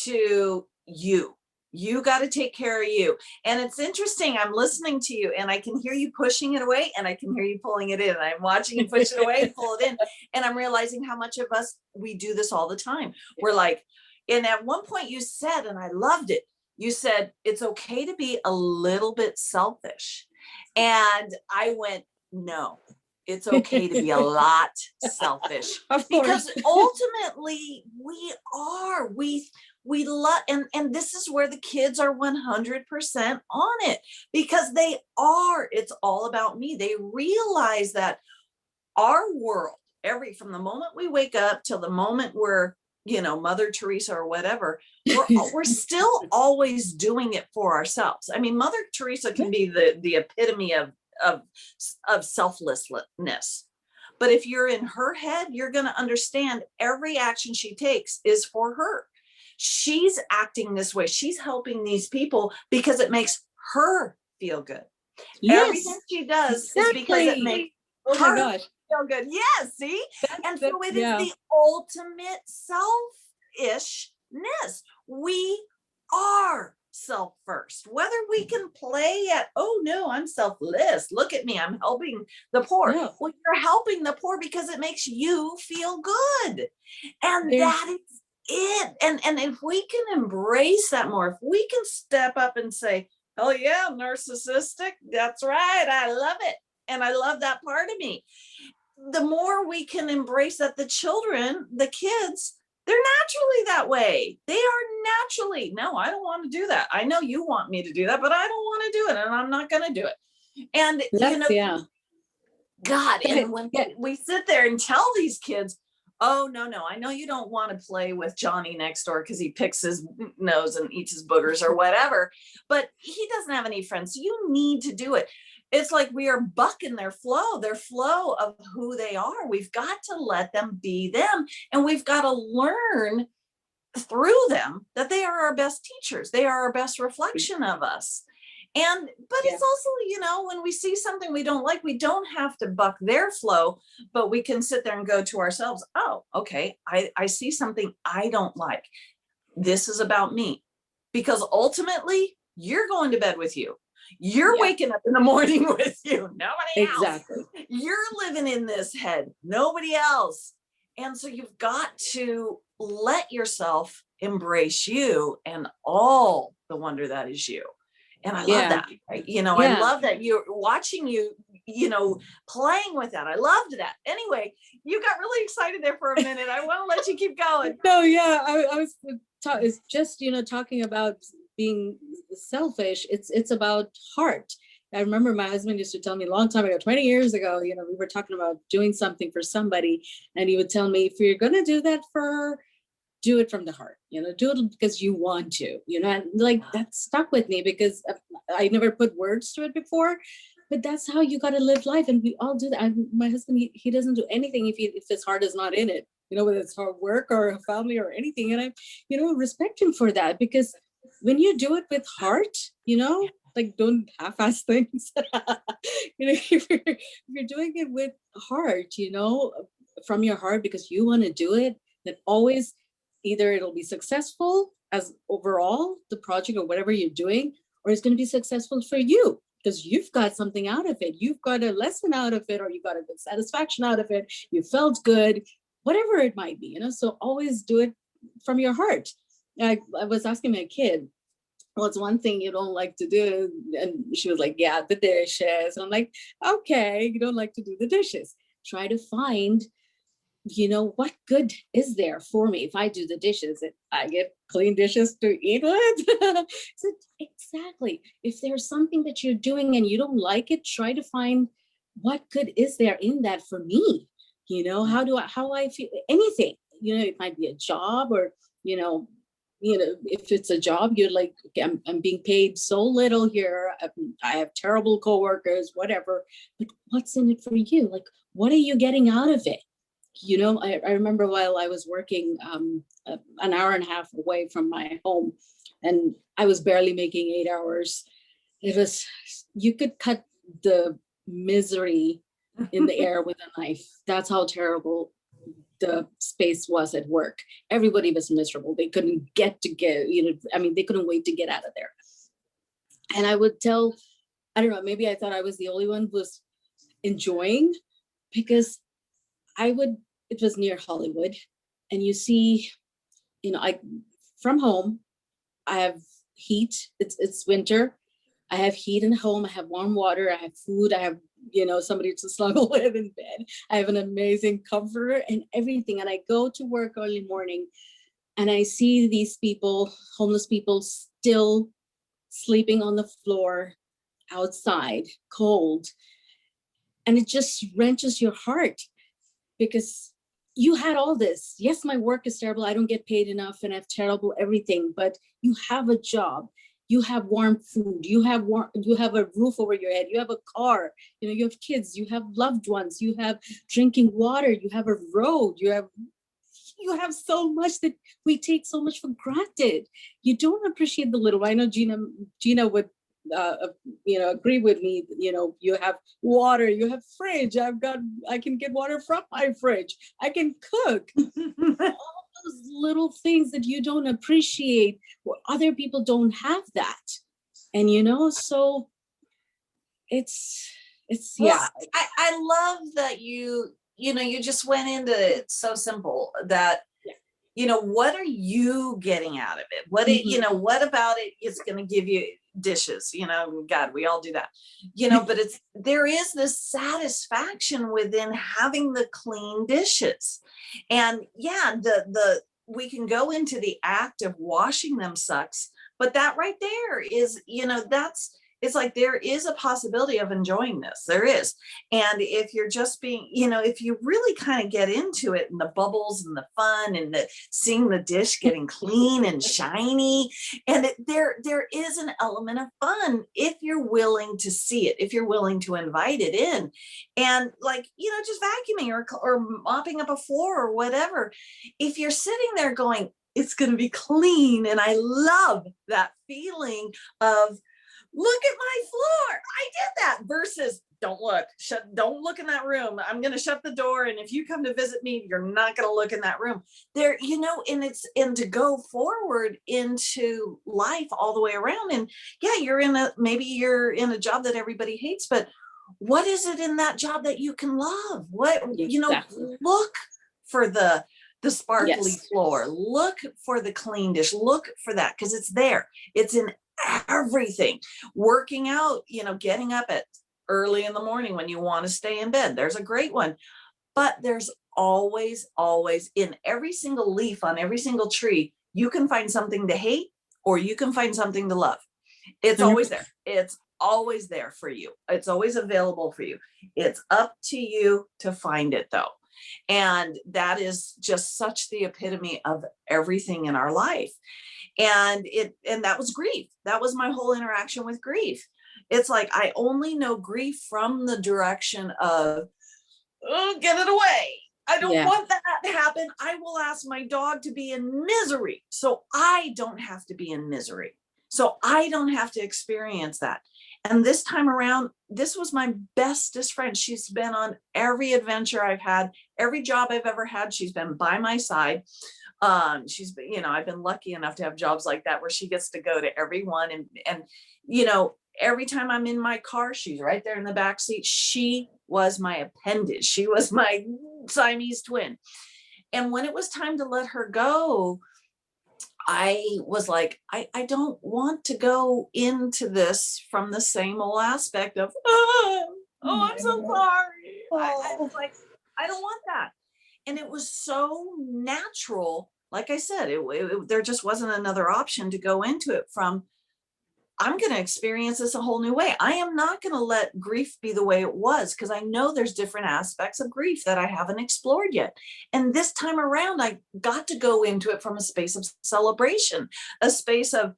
to you. You got to take care of you. And it's interesting. I'm listening to you, and I can hear you pushing it away, and I can hear you pulling it in. I'm watching you push it away and pull it in. And I'm realizing how much of us, we do this all the time. We're like, and at one point you said, and I loved it, you said, it's okay to be a little bit selfish. And I went, no, it's okay to be a lot selfish. Because ultimately we love, and this is where the kids are 100% on it, because it's all about me. They realize that our world, from the moment we wake up till the moment we're, Mother Teresa or whatever, we're still always doing it for ourselves. I mean, Mother Teresa can be the epitome of selflessness. But if you're in her head, you're going to understand every action she takes is for her. She's acting this way. She's helping these people because it makes her feel good. Yes, everything she does is because it makes her feel good. Yes, see? So it is the ultimate selfishness. We are self first. Whether we can play at, oh no, I'm selfless. Look at me, I'm helping the poor. Yeah. Well, you're helping the poor because it makes you feel good. And that is it. And if we can embrace that more, if we can step up and say, oh yeah, narcissistic, that's right, I love it. And I love that part of me. The more we can embrace that, the children, the kids, they're naturally that way. They are naturally, no, I don't want to do that. I know you want me to do that, but I don't want to do it, and I'm not going to do it. And, God, and when we sit there and tell these kids, oh, no, I know you don't want to play with Johny next door because he picks his nose and eats his boogers or whatever, but he doesn't have any friends. So you need to do it. It's like we are bucking their flow of who they are. We've got to let them be them. And we've got to learn through them that they are our best teachers. They are our best reflection of us. But it's also, when we see something we don't like, we don't have to buck their flow, but we can sit there and go to ourselves, oh, okay, I see something I don't like. This is about me. Because ultimately, you're going to bed with you. You're waking up in the morning with you. Nobody else. You're living in this head. Nobody else. And so you've got to let yourself embrace you and all the wonder that is you. And I love that. Right? I love that you're watching you playing with that. I loved that. Anyway, you got really excited there for a minute. I want to let you keep going. No, yeah, I was it's just, talking about being selfish. It's about heart. I remember my husband used to tell me a long time ago, 20 years ago, we were talking about doing something for somebody, and he would tell me, if you're going to do that do it from the heart, do it because you want to, and like that stuck with me because I never put words to it before, but that's how you got to live life. And we all do that. My husband, he doesn't do anything if his heart is not in it, whether it's hard work or family or anything. And I, respect him for that, because when you do it with heart, like don't half-ass things. If you're doing it with heart, from your heart because you want to do it, then always either it'll be successful as overall the project or whatever you're doing, or it's going to be successful for you because you've got something out of it. You've got a lesson out of it, or you got a good satisfaction out of it. You felt good, whatever it might be, so always do it from your heart. I was asking my kid, what's one thing you don't like to do? And she was like, yeah, the dishes. And I'm like, okay, you don't like to do the dishes. Try to find, what good is there for me if I do the dishes? I get clean dishes to eat with. So exactly. If there's something that you're doing and you don't like it, try to find what good is there in that for me. How I feel, anything, it might be a job or, if it's a job, you're like, okay, I'm being paid so little here. I have terrible coworkers, whatever, but what's in it for you? Like, what are you getting out of it? I remember while I was working an hour and a half away from my home, and I was barely making 8 hours. You could cut the misery in the air with a knife. That's how terrible the space was at work. Everybody was miserable. They couldn't they couldn't wait to get out of there. And I would tell, I don't know, maybe I thought I was the only one who was enjoying, because it was near Hollywood, and you see, from home, I have heat. It's winter. I have heat in home. I have warm water. I have food. I have, somebody to snuggle with in bed. I have an amazing comforter and everything. And I go to work early morning and I see these people, homeless people, still sleeping on the floor outside, cold. And it just wrenches your heart, because you had all this. Yes, my work is terrible. I don't get paid enough and I have terrible everything, but you have a job. You have warm food. You have a roof over your head. You have a car. You have kids. You have loved ones. You have drinking water. You have a road. You have so much that we take so much for granted. You don't appreciate the little. I know Gina would agree with me. You have water, you have fridge. I can get water from my fridge. I can cook. All those little things that you don't appreciate, or other people don't have that. And so it's well, I love that you just went into it so simple that what are you getting out of it? What what about it is going to give you dishes? God, we all do that, but there is this satisfaction within having the clean dishes. And yeah, we can go into the act of washing them sucks, but that right there is, it's like there is a possibility of enjoying this. There is. And if you're just being, if you really kind of get into it, and the bubbles and the fun and seeing the dish getting clean and shiny, and there is an element of fun if you're willing to see it, if you're willing to invite it in. And like, just vacuuming or mopping up a floor or whatever. If you're sitting there going, it's going to be clean. And I love that feeling of, look at my floor. I did that, versus don't look in that room. I'm going to shut the door. And if you come to visit me, you're not going to look in that room there, and to go forward into life all the way around. And yeah, maybe you're in a job that everybody hates, but what is it in that job that you can love? Exactly. Look for the sparkly floor, look for the clean dish, look for that, because it's there. It's in everything. Working out, getting up at early in the morning when you want to stay in bed. There's a great one. But there's always, always in every single leaf on every single tree, you can find something to hate or you can find something to love. It's always there. It's always there for you. It's always available for you. It's up to you to find it though. And that is just such the epitome of everything in our life. And that was grief. That was my whole interaction with grief. It's like, I only know grief from the direction of, oh, get it away. I don't want that to happen. I will ask my dog to be in misery so I don't have to be in misery. So I don't have to experience that. And this time around, this was my bestest friend. She's been on every adventure I've had, every job I've ever had. She's been by my side. She's been, you know, I've been lucky enough to have jobs like that where she gets to go to everyone. And, you know, every time I'm in my car, she's right there in the back seat. She was my appendage. She was my Siamese twin. And when it was time to let her go, I was like, I don't want to go into this from the same old aspect of, oh, I'm so sorry. I was like, I don't want that. And it was so natural. Like I said, there just wasn't another option to go into it from, I'm going to experience this a whole new way. I am not going to let grief be the way it was, because I know there's different aspects of grief that I haven't explored yet. And this time around, I got to go into it from a space of celebration, a space of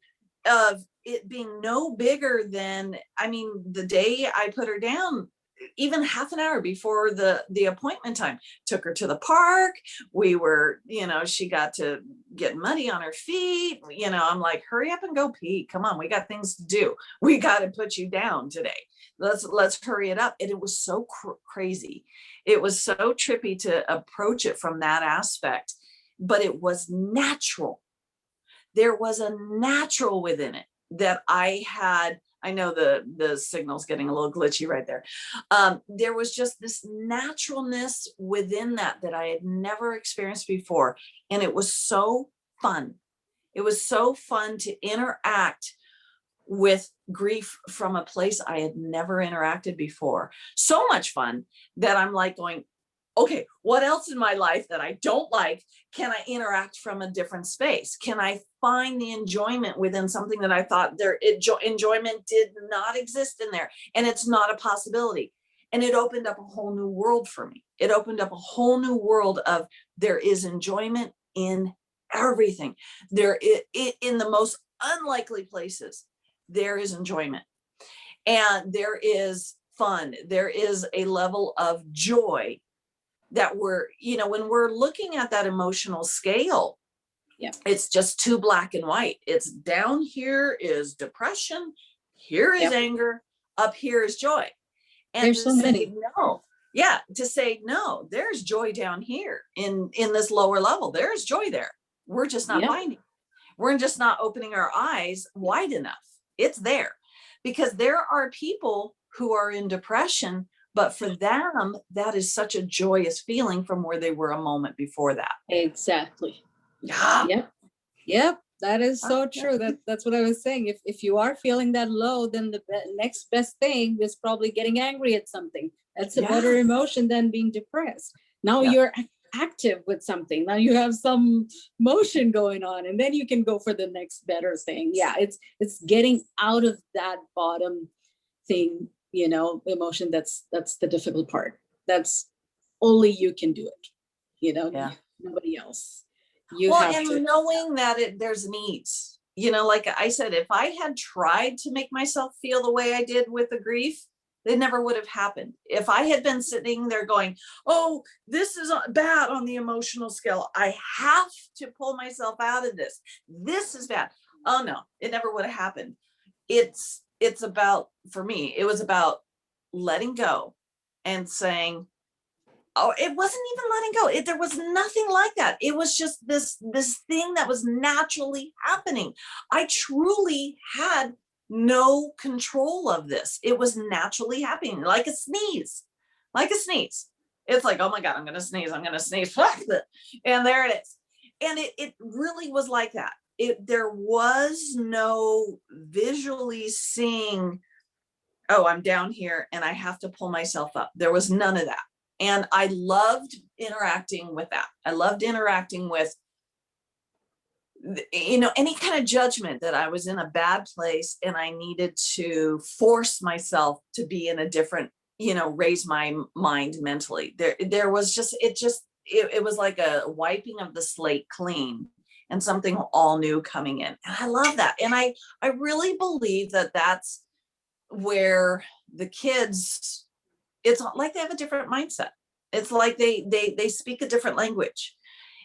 it being no bigger than, I mean, the day I put her down, even half an hour before the appointment time, took her to the park. We were, you know, she got to get muddy on her feet. You know, I'm like, hurry up and go pee. Come on, we got things to do. We got to put you down today. Let's hurry it up. And it was so crazy. It was so trippy to approach it from that aspect, but it was natural. There was a natural within it that I had. I know the signal's getting a little glitchy right there. There was just this naturalness within that I had never experienced before. And it was so fun. It was so fun to interact with grief from a place I had never interacted before. So much fun that I'm like going, okay, what else in my life that I don't like can I interact from a different space? Can I find the enjoyment within something that I thought enjoyment did not exist in there, and it's not a possibility? And it opened up a whole new world for me. It opened up a whole new world of there is enjoyment in everything. There in the most unlikely places, there is enjoyment, and there is fun. There is a level of joy that we're, you know, when we're looking at that emotional scale, it's just too black and white. It's down here is depression, here is anger, up here is joy. And there's so many. No, to say no, there's joy down here in this lower level. There's joy there. We're just not finding it. We're just not opening our eyes wide enough. It's there, because there are people who are in depression, but for them, that is such a joyous feeling from where they were a moment before that. Exactly. Yeah. Yep. That is so true. That's what I was saying. If you are feeling that low, then the next best thing is probably getting angry at something. That's a better emotion than being depressed. Now you're active with something. Now you have some motion going on, and then you can go for the next better thing. Yeah, it's getting out of that bottom thing, you know, emotion. That's the difficult part. That's only you can do it, you know. Nobody else. You have and to. Knowing that there's needs, you know, like I said, if I had tried to make myself feel the way I did with the grief, it never would have happened. If I had been sitting there going, oh, this is bad on the emotional scale, I have to pull myself out of this. This is bad. Oh no, it never would have happened. It's about, for me, it was about letting go and saying, oh, it wasn't even letting go. There was nothing like that. It was just this thing that was naturally happening. I truly had no control of this. It was naturally happening, like a sneeze, It's like, oh my God, I'm going to sneeze. And there it is. And it really was like that. There was no visually seeing oh, I'm down here and I have to pull myself up. There was none of that. And I loved interacting with that. I loved interacting with, you know, any kind of judgment that I was in a bad place and I needed to force myself to be in a different, you know, raise my mind mentally. There was just, it was like a wiping of the slate clean and something all new coming in. And I love that. And I really believe that that's where the kids, it's like they have a different mindset. It's like they speak a different language.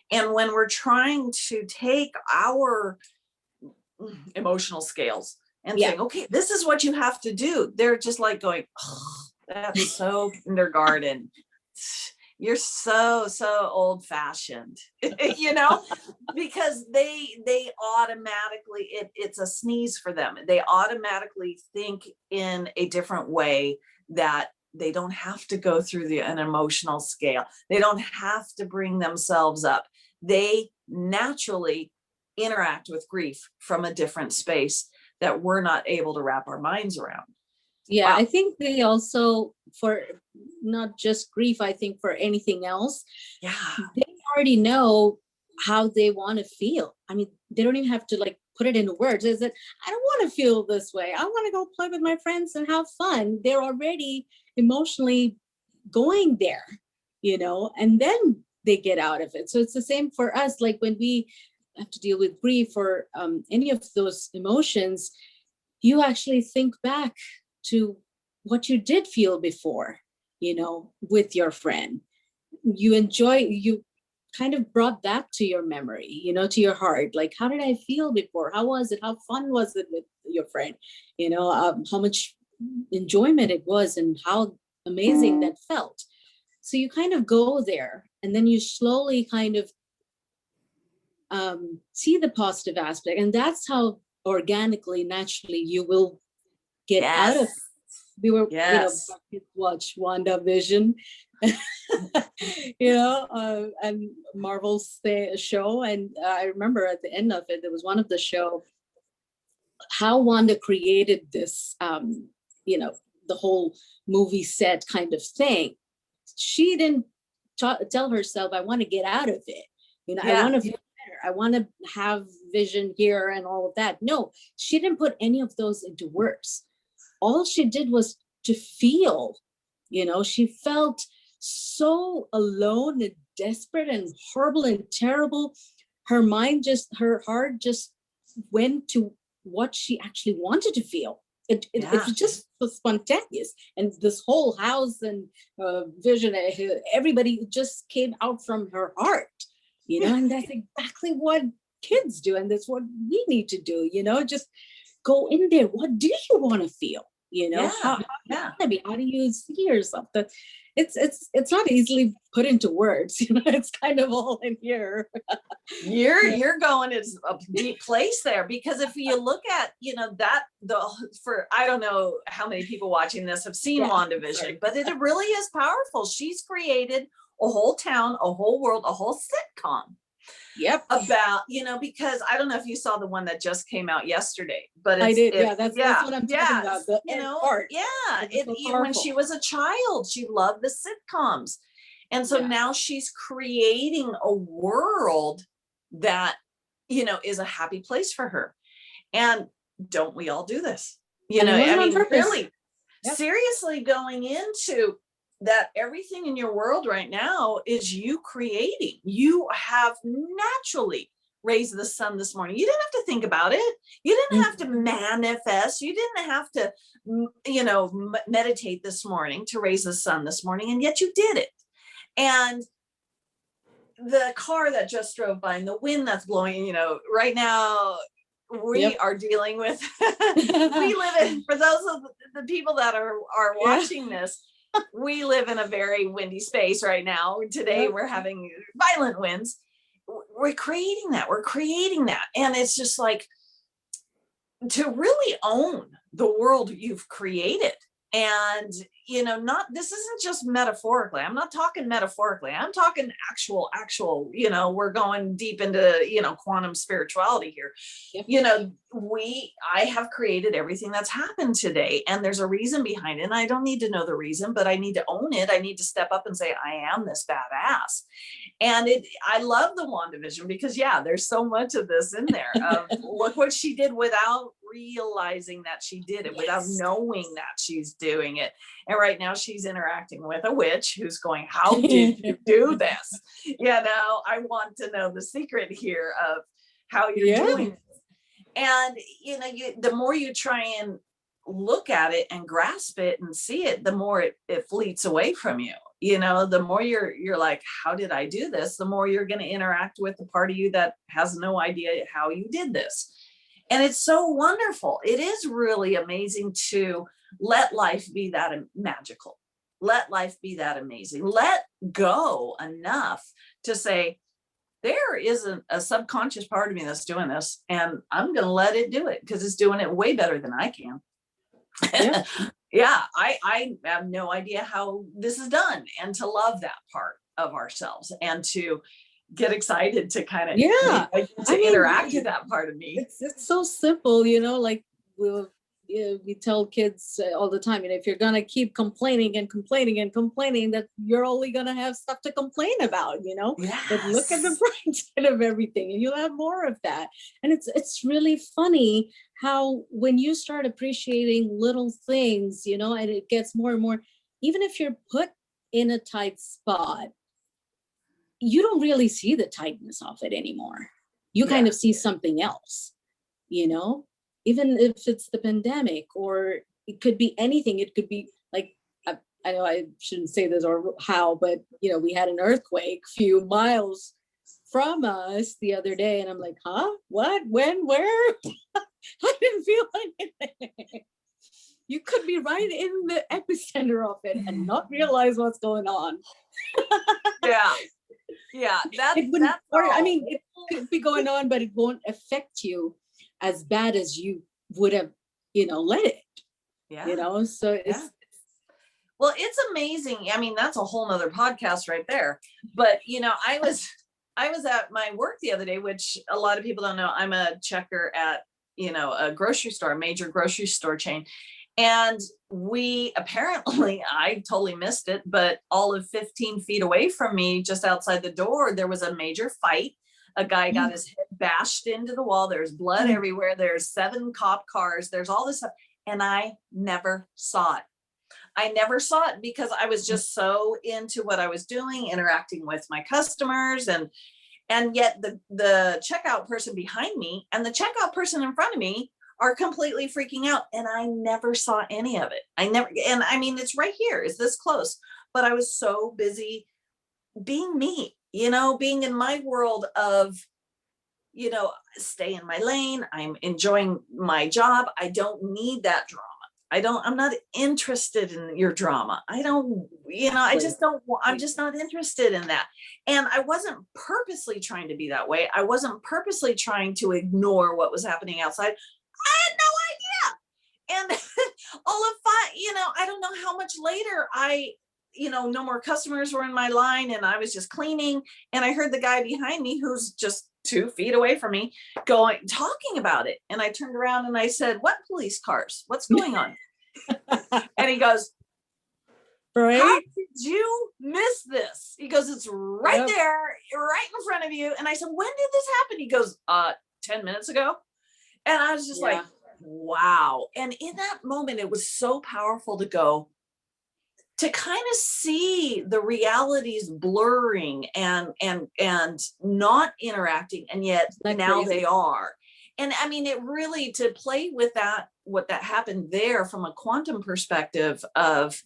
And when we're trying to take our emotional scales and saying, okay, this is what you have to do, they're just like going, oh, that's so kindergarten. You're so old fashioned, you know, because they automatically, it's a sneeze for them. They automatically think in a different way, that they don't have to go through an emotional scale. They don't have to bring themselves up. They naturally interact with grief from a different space that we're not able to wrap our minds around. Yeah, wow. I think they also, for not just grief, I think for anything else, they already know how they want to feel. I mean, they don't even have to like put it into words. Is that I don't want to feel this way. I want to go play with my friends and have fun. They're already emotionally going there, you know, and then they get out of it. So it's the same for us. Like when we have to deal with grief or any of those emotions, you actually think back to what you did feel before, you know, with your friend. You kind of brought that to your memory, you know, to your heart. Like, how did I feel before? How was it? How fun was it with your friend? You know, how much enjoyment it was and how amazing that felt. So you kind of go there and then you slowly kind of see the positive aspect. And that's how organically, naturally, you will get out of. We were, you know, watch WandaVision, you know, and Marvel's show. And I remember at the end of it, there was one of the show, how Wanda created this, you know, the whole movie set kind of thing. She didn't tell herself, I want to get out of it. You know, I want to feel better. I want to have vision here and all of that. No, she didn't put any of those into words. All she did was to feel, you know, she felt so alone and desperate and horrible and terrible. Her heart just went to what she actually wanted to feel. It just was spontaneous. And this whole house and vision, everybody just came out from her heart, you know, and that's exactly what kids do. And that's what we need to do, you know, just go in there. What do you want to feel? You know, how do you see yourself? That it's not easily put into words. You know, it's kind of all in here. You're going to a deep place there, because if you look at, you know, that I don't know how many people watching this have seen WandaVision, but it really is powerful. She's created a whole town, a whole world, a whole sitcom. About, you know, because I don't know if you saw the one that just came out yesterday, but I did. That's what I'm talking about. The you know, part. When she was a child, she loved the sitcoms. And so now she's creating a world that, you know, is a happy place for her. And don't we all do this? You know, I mean, really, seriously going into that everything in your world right now is you creating. You have naturally raised the sun this morning. You didn't have to think about it. You didn't have to manifest. You didn't have to, you know, meditate this morning to raise the sun this morning. And yet you did it. And the car that just drove by and the wind that's blowing, you know, right now we are dealing with, we live in, for those of the people that are watching this, we live in a very windy space right now. Today we're having violent winds. We're creating that. And it's just like, to really own the world you've created And, this isn't just metaphorically. I'm not talking metaphorically. I'm talking actual, we're going deep into, quantum spirituality here. Yep. I have created everything that's happened today, and there's a reason behind it. And I don't need to know the reason, but I need to own it. I need to step up and say, I am this badass. And I love the WandaVision because there's so much of this in there. Look what she did without realizing that she did it, without knowing that she's doing it. And right now she's interacting with a witch who's going, how did you do this? I want to know the secret here of how you're doing it. And, the more you try and look at it and grasp it and see it, the more it fleets away from you. The more you're like, how did I do this? The more you're going to interact with the part of you that has no idea how you did this. And it's so wonderful. It is really amazing to let life be that magical. Let life be that amazing. Let go enough to say, there isn't a subconscious part of me that's doing this, and I'm going to let it do it because it's doing it way better than I can. I have no idea how this is done, and to love that part of ourselves and to get excited to kind of interact with that part of me. It's so simple, like we tell kids all the time, if you're gonna keep complaining and complaining and complaining, that you're only gonna have stuff to complain about, but look at the bright side of everything and you'll have more of that. And it's really funny how when you start appreciating little things, and it gets more and more, even if you're put in a tight spot, you don't really see the tightness of it anymore. You kind of see something else, even if it's the pandemic, or it could be anything. It could be like, I know I shouldn't say this or how, but we had an earthquake a few miles from us the other day, and I'm like, huh? What? When? Where? I didn't feel anything. You could be right in the epicenter of it and not realize what's going on. It could be going on, but it won't affect you as bad as you would have, let it. So well, it's amazing. I mean, that's a whole nother podcast right there. But I was at my work the other day, which a lot of people don't know. I'm a checker at a grocery store, a major grocery store chain. And I totally missed it, but all of 15 feet away from me, just outside the door, there was a major fight. A guy got his head bashed into the wall. There's blood everywhere. There's 7 cop cars. There's all this stuff. And I never saw it. I never saw it because I was just so into what I was doing, interacting with my customers. And yet the checkout person behind me and the checkout person in front of me are completely freaking out. And I never saw any of it. And I mean, it's right here, it's this close, but I was so busy being me, being in my world of, stay in my lane. I'm enjoying my job. I don't need that drama. I'm not interested in your drama. I don't, I just don't, I'm just not interested in that. And I wasn't purposely trying to be that way. I wasn't purposely trying to ignore what was happening outside. I had no idea. And all of that, I don't know how much later no more customers were in my line and I was just cleaning. And I heard the guy behind me, who's just 2 feet away from me, talking about it. And I turned around and I said, what police cars? What's going on? And he goes, right? How did you miss this? He goes, it's right there, right in front of you. And I said, when did this happen? He goes, 10 minutes ago. And I was just like, wow. And in that moment, it was so powerful to kind of see the realities blurring and not interacting. And yet now they are. And I mean, it really, to play with that, what that happened there from a quantum perspective of,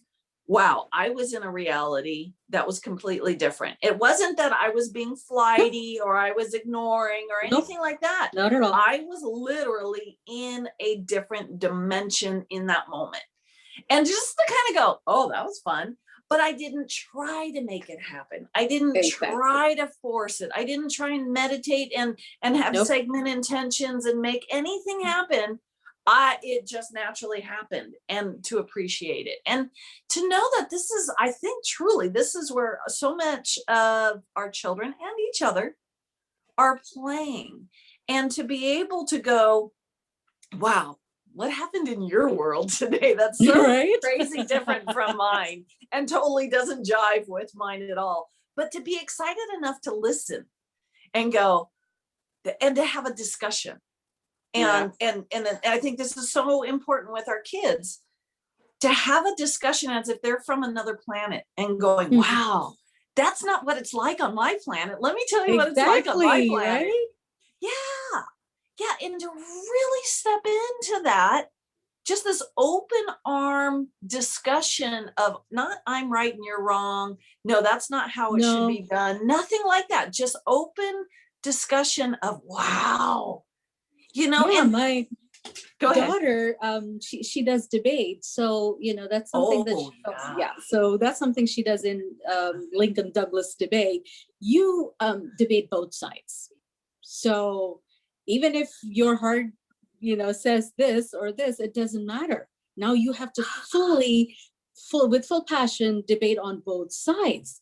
wow, I was in a reality that was completely different. It wasn't that I was being flighty or I was ignoring or anything like that. Not at all. I was literally in a different dimension in that moment. And just to kind of go, oh, that was fun. But I didn't try to make it happen. I didn't try to force it. I didn't try and meditate and have segment intentions and make anything happen. it just naturally happened, and to appreciate it and to know that this is, I think truly, this is where so much of our children and each other are playing. And to be able to go, wow, what happened in your world today? That's so Right? crazy different from mine and totally doesn't jive with mine at all. But to be excited enough to listen and go, and to have a discussion. And I think this is so important with our kids, to have a discussion as if they're from another planet and going, wow, that's not what it's like on my planet. Let me tell you what it's like on my planet. Right? Yeah. And to really step into that, just this open arm discussion of not I'm right and you're wrong. No, that's not how it should be done. Nothing like that. Just open discussion of, wow. And my daughter, she does debate. So, that's something so that's something she does in Lincoln Douglas debate. You debate both sides. So even if your heart, says this or this, it doesn't matter. Now you have to with full passion, debate on both sides.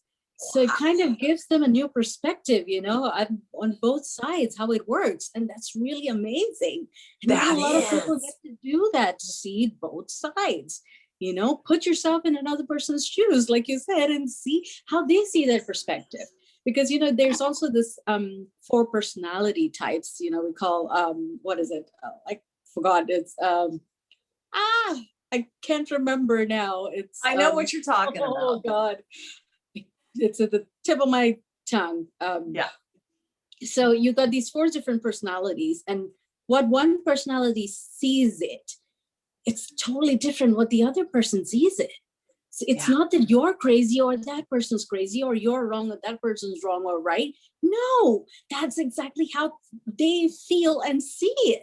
So it kind of gives them a new perspective, on both sides, how it works. And that's really amazing. And not a lot of people get to do that, to see both sides, put yourself in another person's shoes, like you said, and see how they see that perspective. Because, there's also this 4 personality types, we call, what is it? I forgot. It's, I can't remember now. I know what you're talking about. Oh God. It's at the tip of my tongue. So you got these 4 different personalities, and what one personality sees it's totally different what the other person sees it. So it's not that you're crazy or that person's crazy or you're wrong or that person's wrong or right. No, that's exactly how they feel and see it.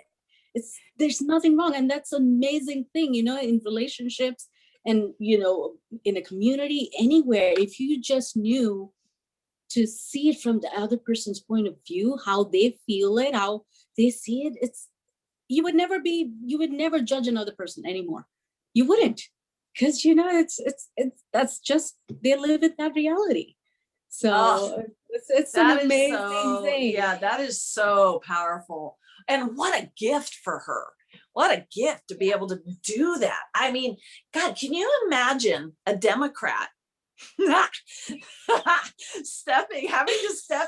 There's nothing wrong. And that's an amazing thing, in relationships and, in a community, anywhere. If you just knew to see it from the other person's point of view, how they feel it, how they see it, you would never judge another person anymore. You wouldn't. Because that's just, they live in that reality. So it's an amazing thing. Yeah, that is so powerful. And what a gift for her. What a gift to be able to do that. I mean, God, can you imagine a Democrat having to step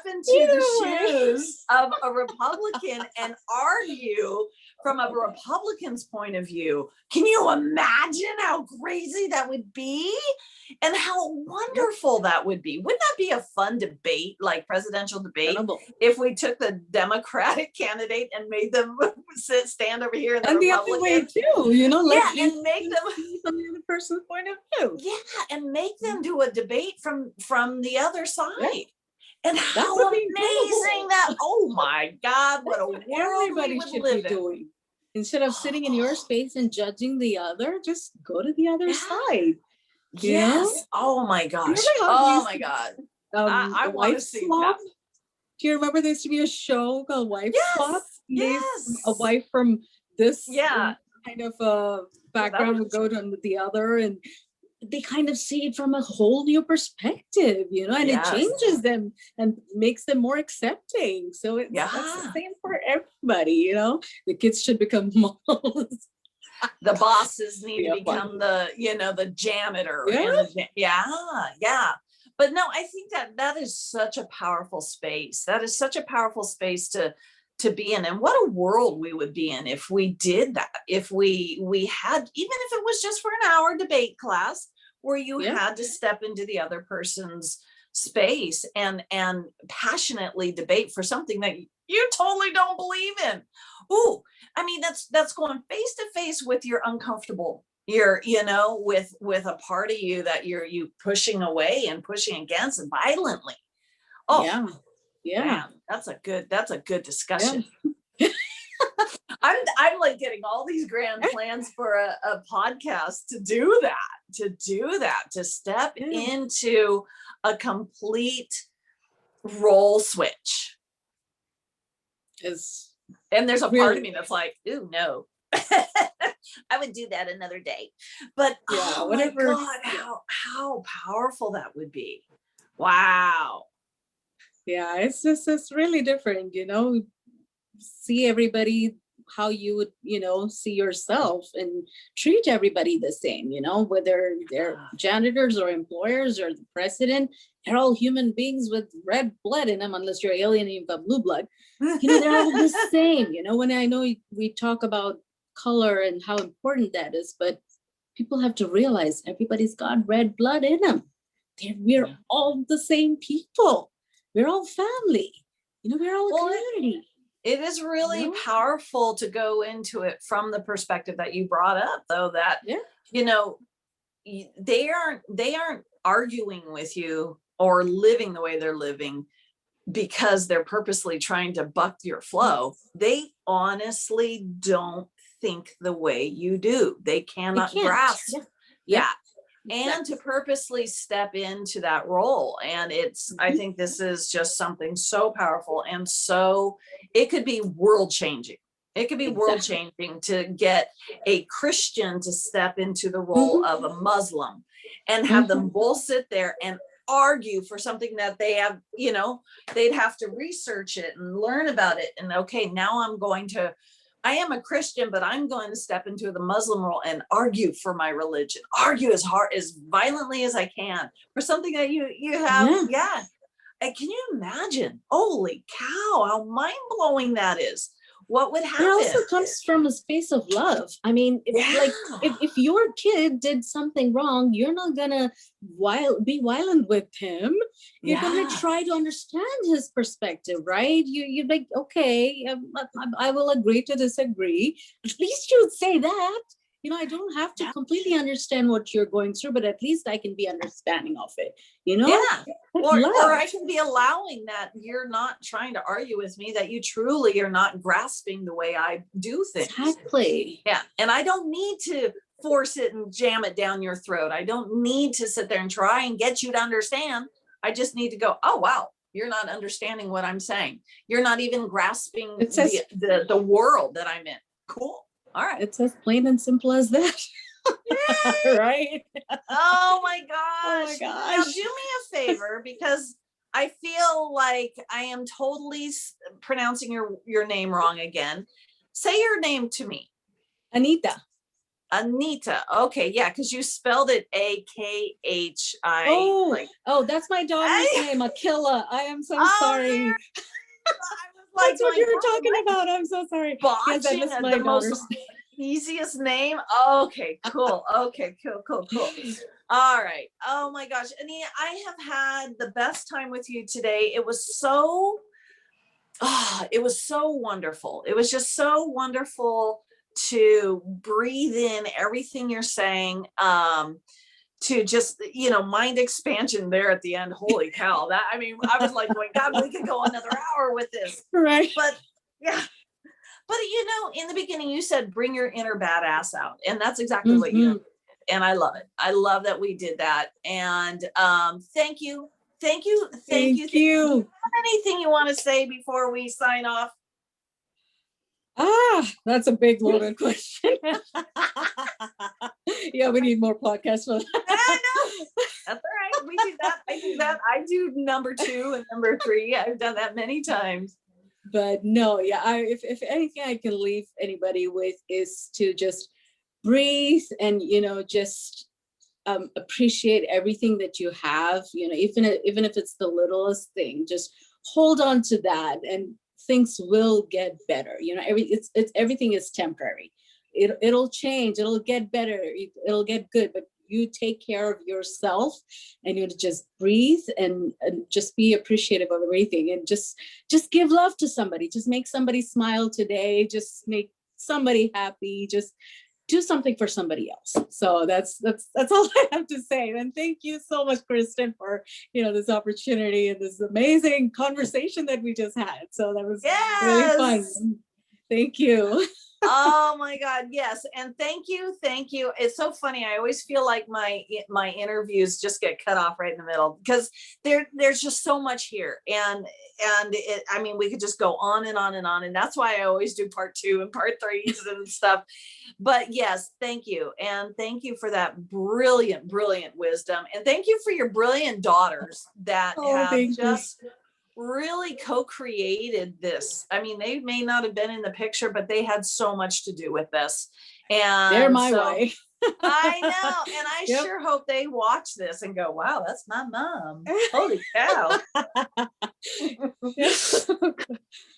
into the shoes of a Republican and argue from a Republican's point of view? Can you imagine how crazy that would be and how wonderful that would be? Wouldn't that be a fun debate, like presidential debate, if we took the Democratic candidate and made them stand over here and the other way too, and make them from the other person's point of view. Yeah, and make them do a debate from the other side. Yeah. And how amazing that! Oh my God, what a world everybody should be doing. Instead of sitting in your space and judging the other, just go to the other side. Yes. Oh my gosh. Oh my God. I want to see that. Do you remember there used to be a show called Wife Swap? Yes. A wife from this kind of background would go to the other, and they kind of see it from a whole new perspective, and it changes them and makes them more accepting. So that's the same for everybody, The kids should become models. The bosses need to become the janitor. But no, I think that is such a powerful space. That is such a powerful space to be in. And what a world we would be in if we did that. If we had, even if it was just for an hour debate class where you had to step into the other person's space and passionately debate for something that you totally don't believe in. Ooh, I mean, that's going face to face with your uncomfortable. You're, with a part of you that you pushing away and pushing against violently. Oh, yeah. Man, that's a good discussion. Yeah. I'm like getting all these grand plans for a podcast to do that, to step into a complete role switch. And there's a part of me that's like, ooh, no. I would do that another day. But Yeah, oh whatever. my God, how powerful that would be. Wow. Yeah, it's really different, see everybody how you would, see yourself, and treat everybody the same, whether they're janitors or employers or the president. They're all human beings with red blood in them, unless you're alien and you've got blue blood. They're all the same, when I know we talk about color and how important that is, but people have to realize everybody's got red blood in them. We're all the same people. We're all family. We're all a community. It is really powerful to go into it from the perspective that you brought up, though, that, they aren't arguing with you or living the way they're living because they're purposely trying to buck your flow. They honestly don't think the way you do. They cannot grasp. Yeah. And to purposely step into that role. And I think this is just something so powerful, and so it could be world changing. It could be world changing to get a Christian to step into the role of a Muslim and have them both sit there and argue for something that they have, they'd have to research it and learn about it. And okay, now I am a Christian, but I'm going to step into the Muslim role and argue for my religion, argue as violently as I can for something that you have. Yeah. And can you imagine? Holy cow, how mind blowing that is. What would happen? It also comes from a space of love. I mean, if your kid did something wrong, you're not gonna be violent with him. You're gonna try to understand his perspective, right? You're like, okay, I will agree to disagree. At least you would say that. I don't have to completely understand what you're going through, but at least I can be understanding of it, Or I can be allowing that you're not trying to argue with me, that you truly are not grasping the way I do things. Exactly. Yeah. And I don't need to force it and jam it down your throat. I don't need to sit there and try and get you to understand. I just need to go, oh, wow, you're not understanding what I'm saying. You're not even grasping the world that I'm in. Cool. All right. It's as plain and simple as that. Right? Oh my gosh. Now do me a favor, because I feel like I am totally pronouncing your name wrong again. Say your name to me. Anitha. Anita. Okay. Yeah. Because you spelled it A-K-H-I. Oh, that's my daughter's name, Akila. I am so sorry. That's what you were talking about. I'm so sorry. Botching the most easiest name. Okay, cool. Okay, cool. All right. Oh my gosh, Anita, I have had the best time with you today. It was so wonderful. It was just so wonderful to breathe in everything you're saying. To just, mind expansion there at the end. Holy cow. I was like going, God, we could go another hour with this. Right. But yeah. But in the beginning you said, bring your inner badass out. And that's exactly what you did. And I love it. I love that we did that. And thank you. Thank you. Thank you. Do you have anything you want to say before we sign off? That's a big loaded question. Yeah, we need more podcasts for that. I know. That's all right. We do that. I do that. I do number 2 and number 3. I've done that many times. But no, if anything I can leave anybody with is to just breathe and, just appreciate everything that you have, even if it's the littlest thing, just hold on to that and things will get better. Everything is temporary. It'll change, it'll get better, it'll get good, but you take care of yourself and you just breathe and just be appreciative of everything, and just give love to somebody. Just make somebody smile today. Just make somebody happy. Just do something for somebody else. So that's all I have to say. And thank you so much, Kristen, for this opportunity and this amazing conversation that we just had. So that was really fun. Thank you. Oh my God, yes. And thank you. It's so funny. I always feel like my interviews just get cut off right in the middle because there's just so much here. And I mean, we could just go on and on and on. And that's why I always do part 2 and part 3s and stuff. But yes, thank you. And thank you for that brilliant wisdom. And thank you for your brilliant daughters that have just really co-created this. I mean, they may not have been in the picture, but they had so much to do with this. And they're my way. I know. And I sure hope they watch this and go, wow, that's my mom. Holy cow.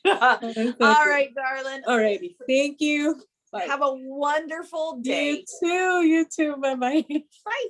All right, darling. All righty. Thank you. Bye. Have a wonderful day. You too. Bye-bye. Bye.